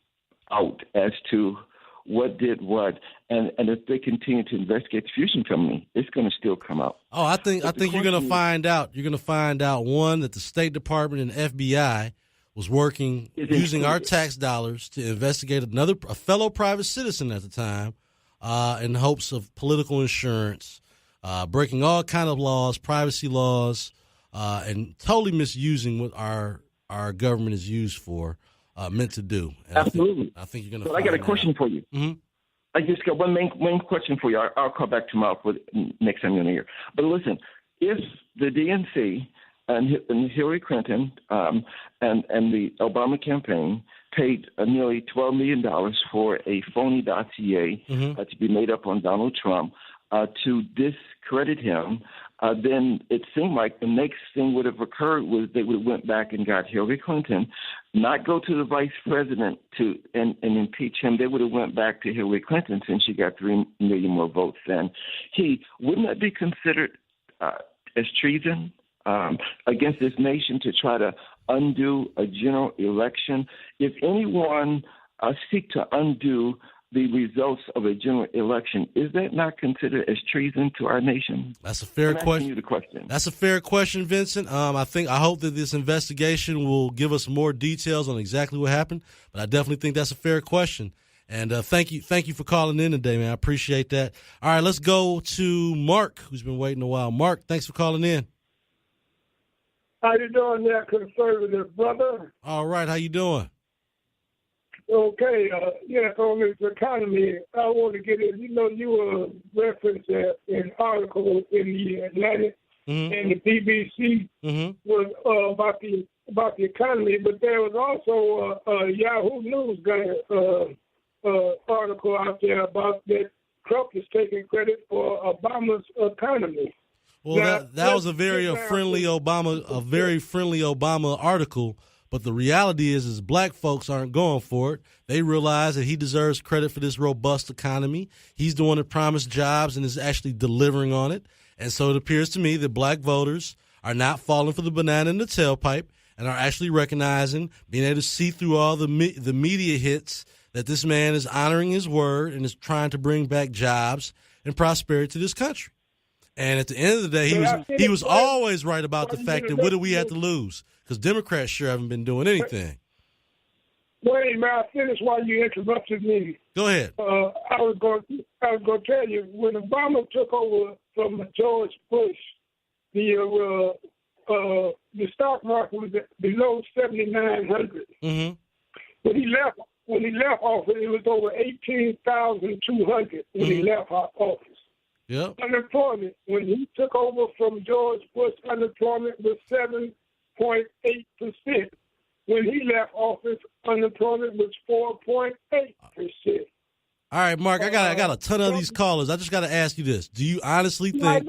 out as to what did what, and if they continue to investigate the Fusion Company, it's going to still come out. Oh, I think you're going to find out. You're going to find out, one, that the State Department and FBI was working using our tax dollars to investigate a fellow private citizen at the time, in hopes of political insurance, breaking all kind of laws, privacy laws, and totally misusing what our government is used for, meant to do. And Absolutely. I think you're going to. Well, I got a question for you. Mm-hmm. I just got one main question for you. I'll call back tomorrow for next time you're in here. But listen, if the DNC and Hillary Clinton and the Obama campaign paid nearly $12 million for a phony dossier to be made up on Donald Trump to discredit him, then it seemed like the next thing would have occurred was they would have went back and got Hillary Clinton, not go to the vice president and impeach him. They would have went back to Hillary Clinton since she got 3 million more votes than he. Wouldn't that be considered as treason against this nation to try to undo a general election? If anyone seek to undo the results of a general election, is that not considered as treason to our nation? That's a fair question. You the question. That's a fair question, Vincent. I hope that this investigation will give us more details on exactly what happened, but I definitely think that's a fair question. And thank you for calling in today, man. I appreciate that. All right, let's go to Mark, who's been waiting a while. Mark, thanks for calling in. How you doing there, conservative brother? All right, how you doing? Okay, on this economy, I want to get in. You know, you referenced an article in the Atlantic and the BBC was about the economy, but there was also a Yahoo News article out there about that Trump is taking credit for Obama's economy. Well, now, that was a very friendly Obama article. But the reality is black folks aren't going for it. They realize that he deserves credit for this robust economy. He's the one that promised jobs and is actually delivering on it. And so it appears to me that black voters are not falling for the banana in the tailpipe and are actually recognizing, being able to see through all the media hits, that this man is honoring his word and is trying to bring back jobs and prosperity to this country. And at the end of the day, he was always right about the fact that what do we have to lose? Because Democrats sure haven't been doing anything. Wait, may I finish while you interrupted me? Go ahead. I was going to tell you, when Obama took over from George Bush, the stock market was below 7,900. Mm-hmm. When he left office, it was over 18,200 when he left office. Yep. Unemployment, when he took over from George Bush, unemployment was 7.8%. When he left office, unemployment was 4.8%. All right, Mark, I got a ton of these callers. I just got to ask you this: do you honestly think?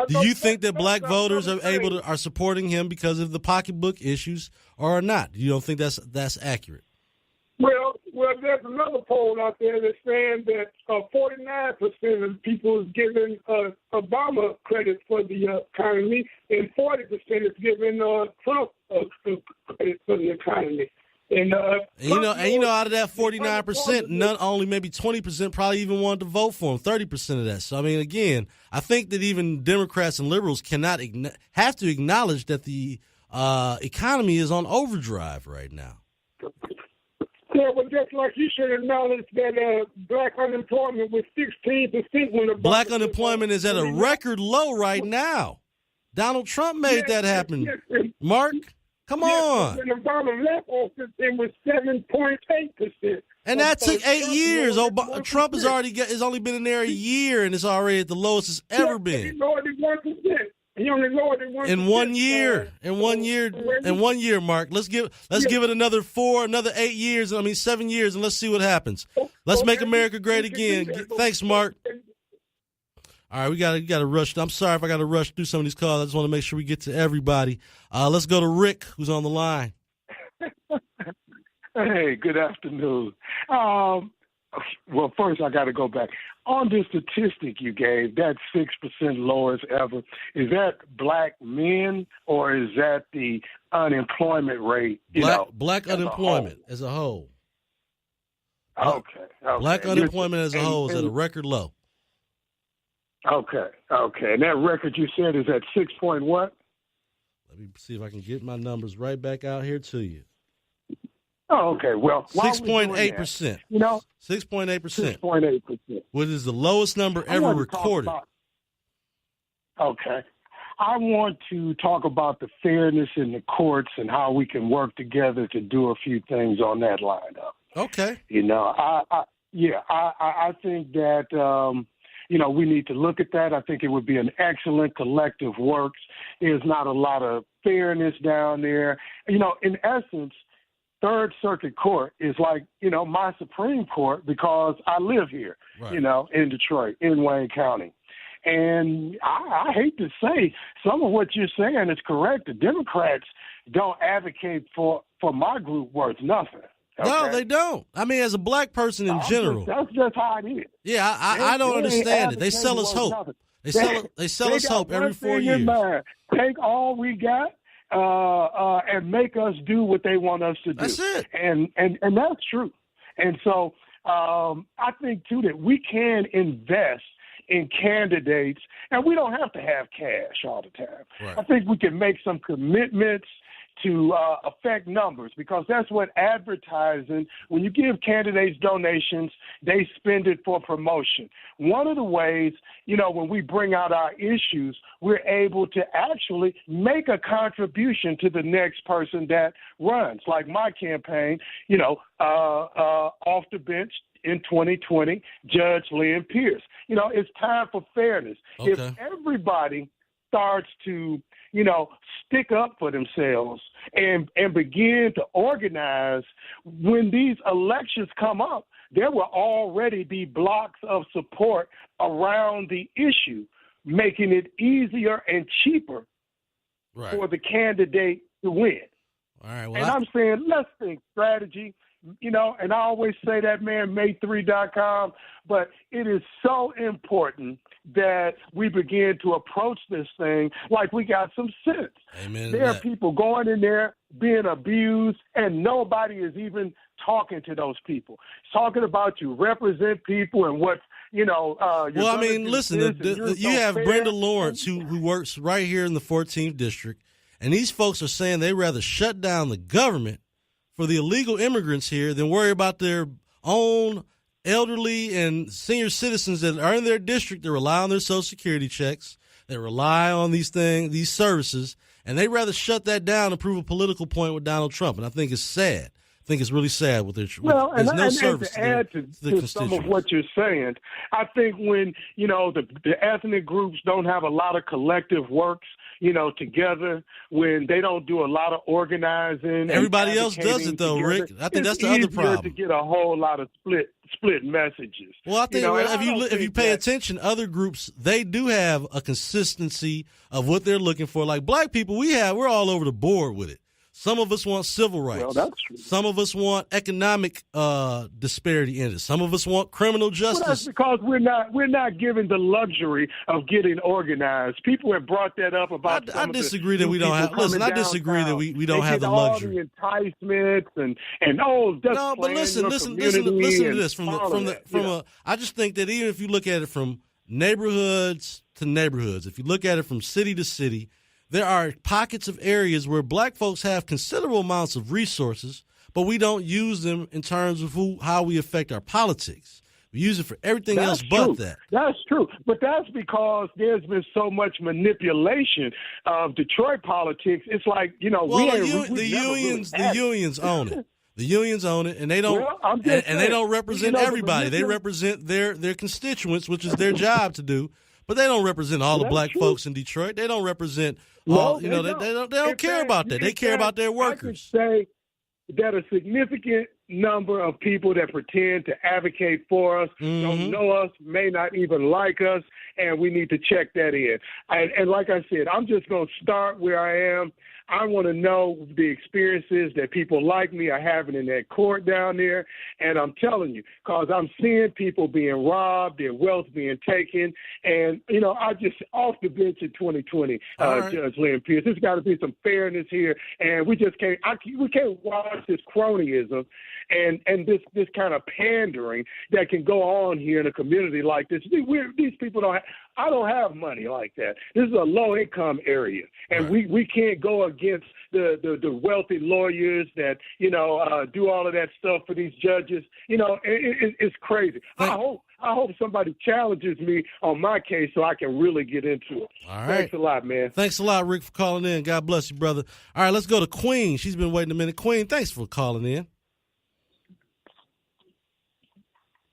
Do you think that black voters are supporting him because of the pocketbook issues, or not? You don't think that's accurate? Well, there's another poll out there that's saying that 49% of people is giving Obama credit for the economy, and 40% is giving Trump credit for the economy. And you know, out of that 49%, only maybe 20% probably even wanted to vote for him. 30% of that. So I mean, again, I think that even Democrats and liberals have to acknowledge that the economy is on overdrive right now. Yeah, but just like you should acknowledge that black unemployment was 16% when black unemployment is at a record low right now. Donald Trump made that happen. Yes. Mark, come on. When Obama left office, it was 7.8%. And that took 8 years. Trump has only been in there a year, and it's already at the lowest it's ever been. He lowered it 1%. He only lowered it 1%. In 1 year. In 1 year, Mark. Let's give it another 8 years. 7 years, and let's see what happens. Let's make America great again. Thanks, Mark. All right, we got to rush. I'm sorry if I got to rush through some of these calls. I just want to make sure we get to everybody. Let's go to Rick, who's on the line. Hey, good afternoon. Well, first I got to go back. On the statistic you gave, that 6% lowest ever, is that black men or is that the unemployment rate? Black unemployment as a whole. Okay. Black unemployment as a whole is at a record low. Okay. And that record you said is at 6 point what? Let me see if I can get my numbers right back out here to you. Oh, okay. Well, 6.8%. 6.8%. 6.8%. Which is the lowest number ever recorded. Okay. I want to talk about the fairness in the courts and how we can work together to do a few things on that lineup. Okay. I think that we need to look at that. I think it would be an excellent collective works. There's not a lot of fairness down there. In essence, Third Circuit Court is like, my Supreme Court because I live here, right. In Detroit, in Wayne County. And I hate to say some of what you're saying is correct. The Democrats don't advocate for my group worth nothing. Okay? No, they don't. As a black person in general. That's just how it is. Yeah, I don't understand it. They sell us hope. They sell us hope every 4 years. Take all we got. And make us do what they want us to do. That's it. And that's true. And so I think, too, that we can invest in candidates, and we don't have to have cash all the time. Right. I think we can make some commitments to affect numbers because that's what advertising, when you give candidates donations, they spend it for promotion. One of the ways, when we bring out our issues, we're able to actually make a contribution to the next person that runs. Like my campaign, off the bench in 2020, Judge Lynn Pierce. It's time for fairness. Okay. If everybody starts to stick up for themselves and begin to organize, when these elections come up, there will already be blocks of support around the issue, making it easier and cheaper for the candidate to win. All right. Well, and I'm saying, let's think strategy. And I always say that, man, May3.com, but it is so important that we begin to approach this thing like we got some sense. Amen. There are people going in there being abused, and nobody is even talking to those people. It's talking about you represent people and what, listen, you have Brenda Lawrence who works right here in the 14th District, and these folks are saying they'd rather shut down the government for the illegal immigrants here than worry about their own elderly and senior citizens that are in their district. They rely on their Social Security checks. They rely on these services, and they'd rather shut that down and prove a political point with Donald Trump. And I think it's sad. I think it's really sad with their there's no service to add to some of what you're saying. I think when the ethnic groups don't have a lot of collective works, together, when they don't do a lot of organizing. Everybody else does it though, together, Rick. I think that's the other problem. To get a whole lot of split messages. Well, I think if you pay attention, other groups, they do have a consistency of what they're looking for. Like black people, we're all over the board with it. Some of us want civil rights. Well, that's true. Some of us want economic disparity ended. Some of us want criminal justice. Well, that's because we're not given the luxury of getting organized. People have brought that up about. I disagree that we don't have. Listen, I disagree that we don't have the luxury. All the enticements and just no, but listen to this I just think that even if you look at it from neighborhoods to neighborhoods, if you look at it from city to city, there are pockets of areas where black folks have considerable amounts of resources, but we don't use them in terms of how we affect our politics. We use it for everything else but that. That's true. But that's because there's been so much manipulation of Detroit politics. It's like, the unions own it. The unions own it, and they don't they don't represent everybody. They represent their constituents, which is their job to do. But they don't represent all the black folks in Detroit. They don't represent all. They don't care about that. They care about their workers. I can say that a significant number of people that pretend to advocate for us don't know us, may not even like us, and we need to check that in. And like I said, I'm just going to start where I am. I want to know the experiences that people like me are having in that court down there. And I'm telling you, because I'm seeing people being robbed, their wealth being taken. And, I just off the bench in 2020, Judge Lynn Pierce. There's got to be some fairness here. And we just can't, we can't watch this cronyism and this kind of pandering that can go on here in a community like this. These people I don't have money like that. This is a low-income area, and we can't go against the wealthy lawyers that, do all of that stuff for these judges. It's crazy. I hope somebody challenges me on my case so I can really get into it. All right. Thanks a lot, man. Thanks a lot, Rick, for calling in. God bless you, brother. All right, let's go to Queen. She's been waiting a minute. Queen, thanks for calling in.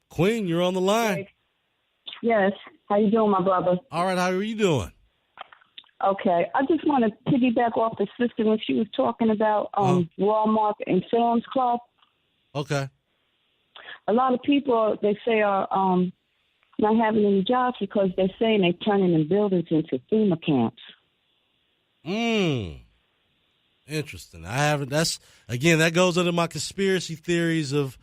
Queen, you're on the line. Yes. How you doing, my brother? All right. How are you doing? Okay. I just want to piggyback off the sister when she was talking about Walmart and Sam's Club. Okay. A lot of people, they say, are not having any jobs because they're saying they're turning the buildings into FEMA camps. Interesting. That goes under my conspiracy theories of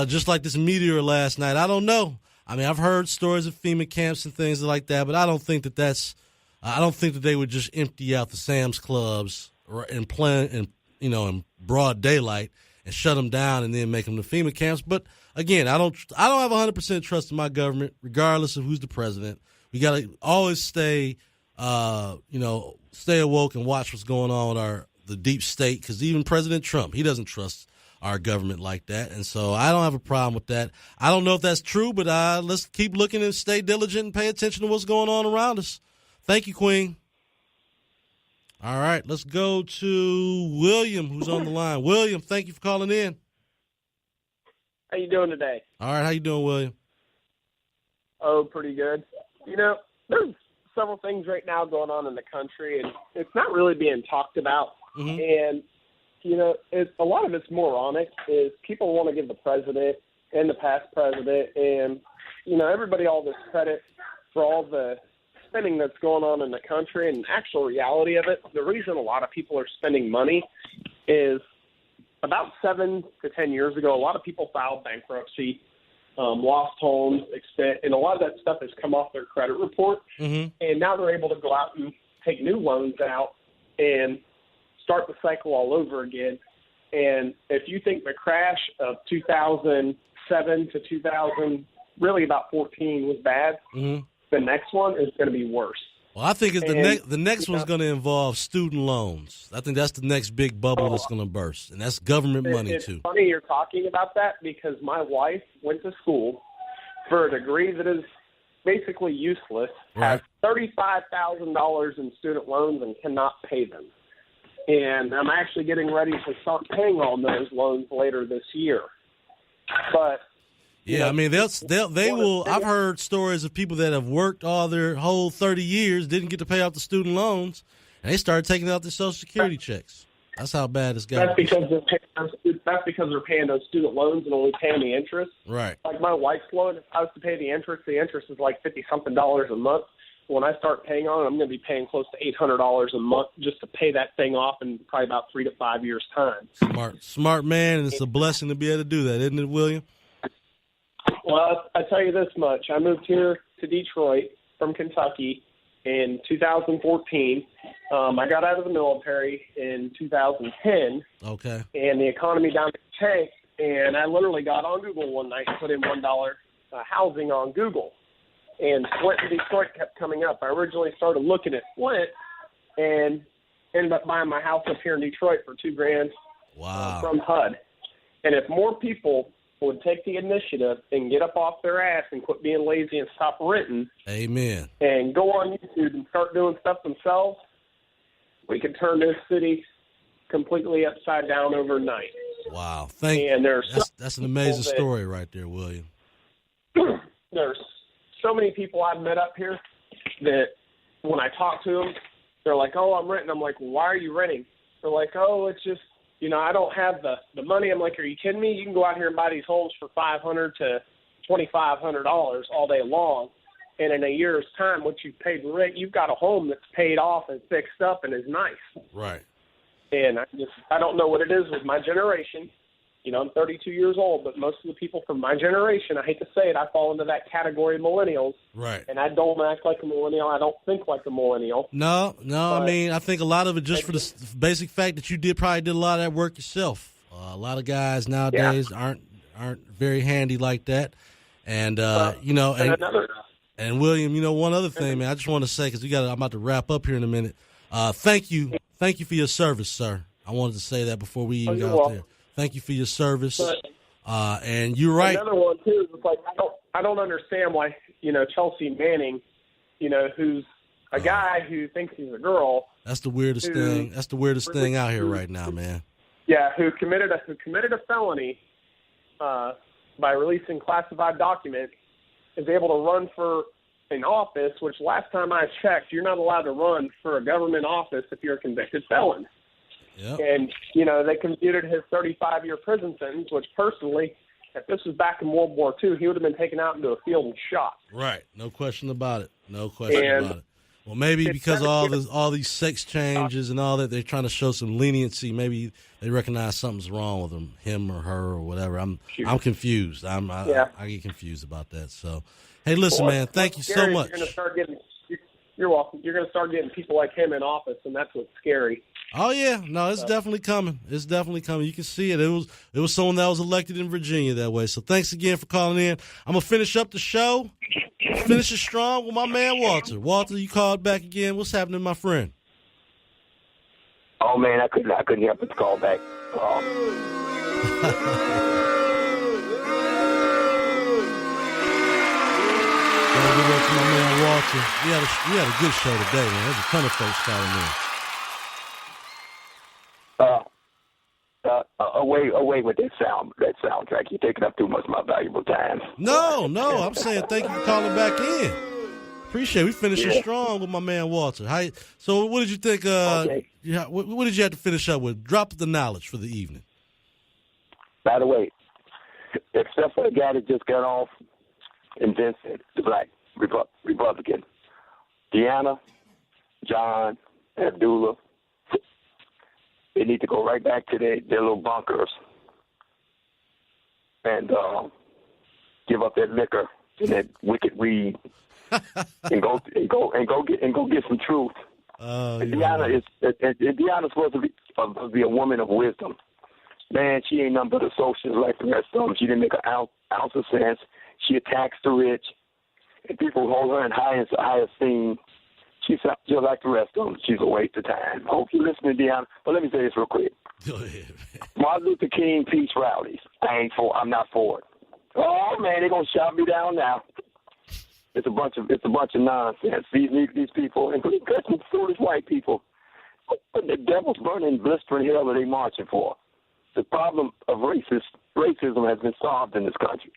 just like this meteor last night. I don't know. I mean, I've heard stories of FEMA camps and things like that, but I don't think I don't think that they would just empty out the Sam's Clubs in broad daylight and shut them down and then make them the FEMA camps. But again, I don't have 100% trust in my government, regardless of who's the president. We got to always stay awoke and watch what's going on with the deep state, because even President Trump, he doesn't trust our government like that. And so I don't have a problem with that. I don't know if that's true, but let's keep looking and stay diligent and pay attention to what's going on around us. Thank you, Queen. All right, let's go to William, who's on the line. William, thank you for calling in. How you doing today? All right, how you doing, William? Oh, pretty good. There's several things right now going on in the country, and it's not really being talked about. And a lot of it's moronic. Is people want to give the president and the past president and everybody all this credit for all the spending that's going on in the country, and the actual reality of it. The reason a lot of people are spending money is about 7 to 10 years ago, a lot of people filed bankruptcy, lost homes, and a lot of that stuff has come off their credit report. And now they're able to go out and take new loans out and start the cycle all over again. And if you think the crash of 2007 to 2000, about 14 was bad, the next one is going to be worse. Well, I think the next one's going to involve student loans. I think that's the next big bubble that's going to burst, and that's government money too. It's funny you're talking about that because my wife went to school for a degree that is basically useless, has $35,000 in student loans and cannot pay them. And I'm actually getting ready to start paying on those loans later this year. But yeah, I mean they will. I've heard stories of people that have worked all their whole 30 years, didn't get to pay off the student loans, and they started taking out their Social Security checks. That's how bad it's got. That's because they're paying those student loans and only paying the interest. Right. Like my wife's loan, if I was to pay the interest is like $50-something a month. when I start paying on it, I'm going to be paying close to $800 a month just to pay that thing off in probably about 3 to 5 years' time. Smart man, and it's a blessing to be able to do that, isn't it, William? Well, I tell you this much. I moved here to Detroit from Kentucky in 2014. I got out of the military in 2010. Okay. And the economy down the tank, and I literally got on Google one night and put in $1 housing on Google. And Flint and Detroit kept coming up. I originally started looking at Flint and ended up buying my house up here in Detroit for $2,000 from HUD. And if more people would take the initiative and get up off their ass and quit being lazy and stop renting, amen, and go on YouTube and start doing stuff themselves, we could turn this city completely upside down overnight. Wow. That's an amazing story right there, William. There's so many people I've met up here that when I talk to them, they're like, oh, I'm renting. I'm like, well, why are you renting? They're like, oh, it's just, I don't have the money. I'm like, are you kidding me? You can go out here and buy these homes for $500 to $2,500 all day long. And in a year's time, what you've paid in rent, you've got a home that's paid off and fixed up and is nice. Right. And I don't know what it is with my generation. I'm 32 years old, but most of the people from my generation, I hate to say it, I fall into that category of millennials. Right. And I don't act like a millennial. I don't think like a millennial. No. I mean, I think a lot of it just for the basic fact that you probably did a lot of that work yourself. A lot of guys nowadays aren't very handy like that. And, and William, one other thing, man, I just want to say, because I'm about to wrap up here in a minute. Thank you for your service, sir. I wanted to say that before we even got out there. Thank you for your service. And you're right. Another one too is like I don't understand why Chelsea Manning, who's a guy who thinks he's a girl. That's the weirdest thing. That's the weirdest thing out here right now, man. Yeah, who committed a felony by releasing classified documents, is able to run for an office, which last time I checked, you're not allowed to run for a government office if you're a convicted felon. Yep. And, they commuted his 35-year prison sentence, which personally, if this was back in World War II, he would have been taken out into a field and shot. Right. No question about it. About it. Well, maybe because of all these sex changes and all that, they're trying to show some leniency. Maybe they recognize something's wrong with him or her or whatever. I'm confused. I get confused about that. So, hey, listen, man, thank you so much. You're welcome. You're going to start getting people like him in office, and that's what's scary. Oh yeah, no, it's definitely coming. It's definitely coming. You can see it. It was someone that was elected in Virginia that way. So thanks again for calling in. I'm gonna finish up the show. Finish it strong with my man Walter. Walter, you called back again. What's happening, my friend? Oh man, I couldn't help but to call back. Good luck to my man Walter. We had a good show today, man. There's a ton of folks calling in. Away with that soundtrack. You're taking up too much of my valuable time. No, I'm saying thank you for calling back in. Appreciate it. We finishing strong with my man Walter. So what did you think? Okay. What did you have to finish up with? Drop the knowledge for the evening. By the way, except for the guy that just got off in Vincent, the black Republican, Deanna, John, Abdullah, they need to go right back to their little bunkers and give up that liquor and that wicked weed and go get some truth. Deanna's supposed to be a woman of wisdom. Man, she ain't nothing but a socialist like the rest of them. She didn't make an ounce of sense. She attacks the rich, and people hold her in high esteem. She's just like the rest of them. She's a waste of time. I hope you listen to Deanna. But let me say this real quick. Go ahead, man. Martin Luther King peace rallies. I'm not for it. Oh man, they're gonna shut me down now. It's a bunch of nonsense. These people, including some foolish white people. What the devil's burning, blistering hell are they marching for? The problem of racism has been solved in this country.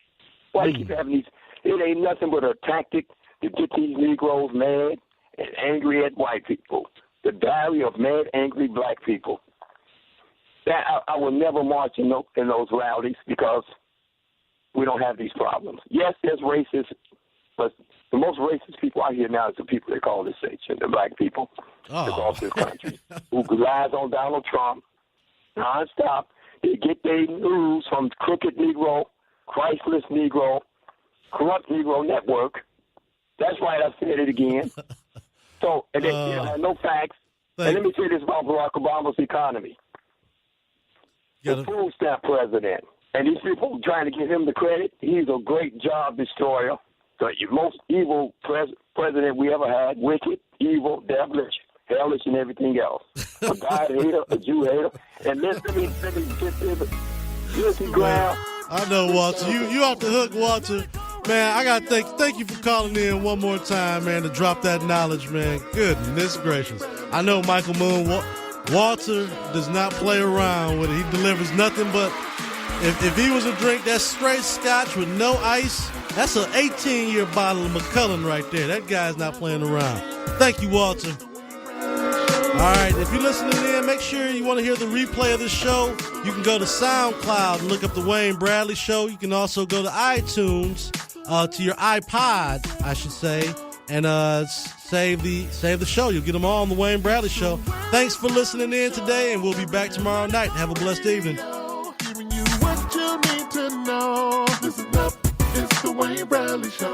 Why do you keep having these? It ain't nothing but a tactic to get these Negroes mad and angry at white people. The diary of mad, angry black people. That I will never march in those rallies because we don't have these problems. Yes, there's racists, but The most racist people I hear now is the people they call this nation, the black people across this country, who relies on Donald Trump nonstop. They get their news from Crooked Negro, Christless Negro, Corrupt Negro Network. That's right, I said it again. So, and they have no facts. And let me say this about Barack Obama's economy. The food stamp president. And these people trying to give him the credit. He's a great job destroyer. The most evil president we ever had. Wicked, evil, devilish, hellish, and everything else. A God hater, a Jew hater. And let me get this. Graham. I know, Walter. You off the hook, Walter. Man, I got to thank you for calling in one more time, man, to drop that knowledge, man. Goodness gracious. I know Michael Moon, Walter does not play around with it. He delivers nothing but, if he was a drink, that's straight scotch with no ice. That's an 18-year bottle of Macallan right there. That guy's not playing around. Thank you, Walter. All right, if you're listening in, make sure you want to hear the replay of the show. You can go to SoundCloud and look up the Wayne Bradley Show. You can also go to iTunes, to your iPod, I should say, and save the show. You'll get them all on the Wayne Bradley Show. Thanks for listening in today, and we'll be back tomorrow night. Have a blessed evening. Giving you what you need to know. Listen up, it's the Wayne Bradley Show.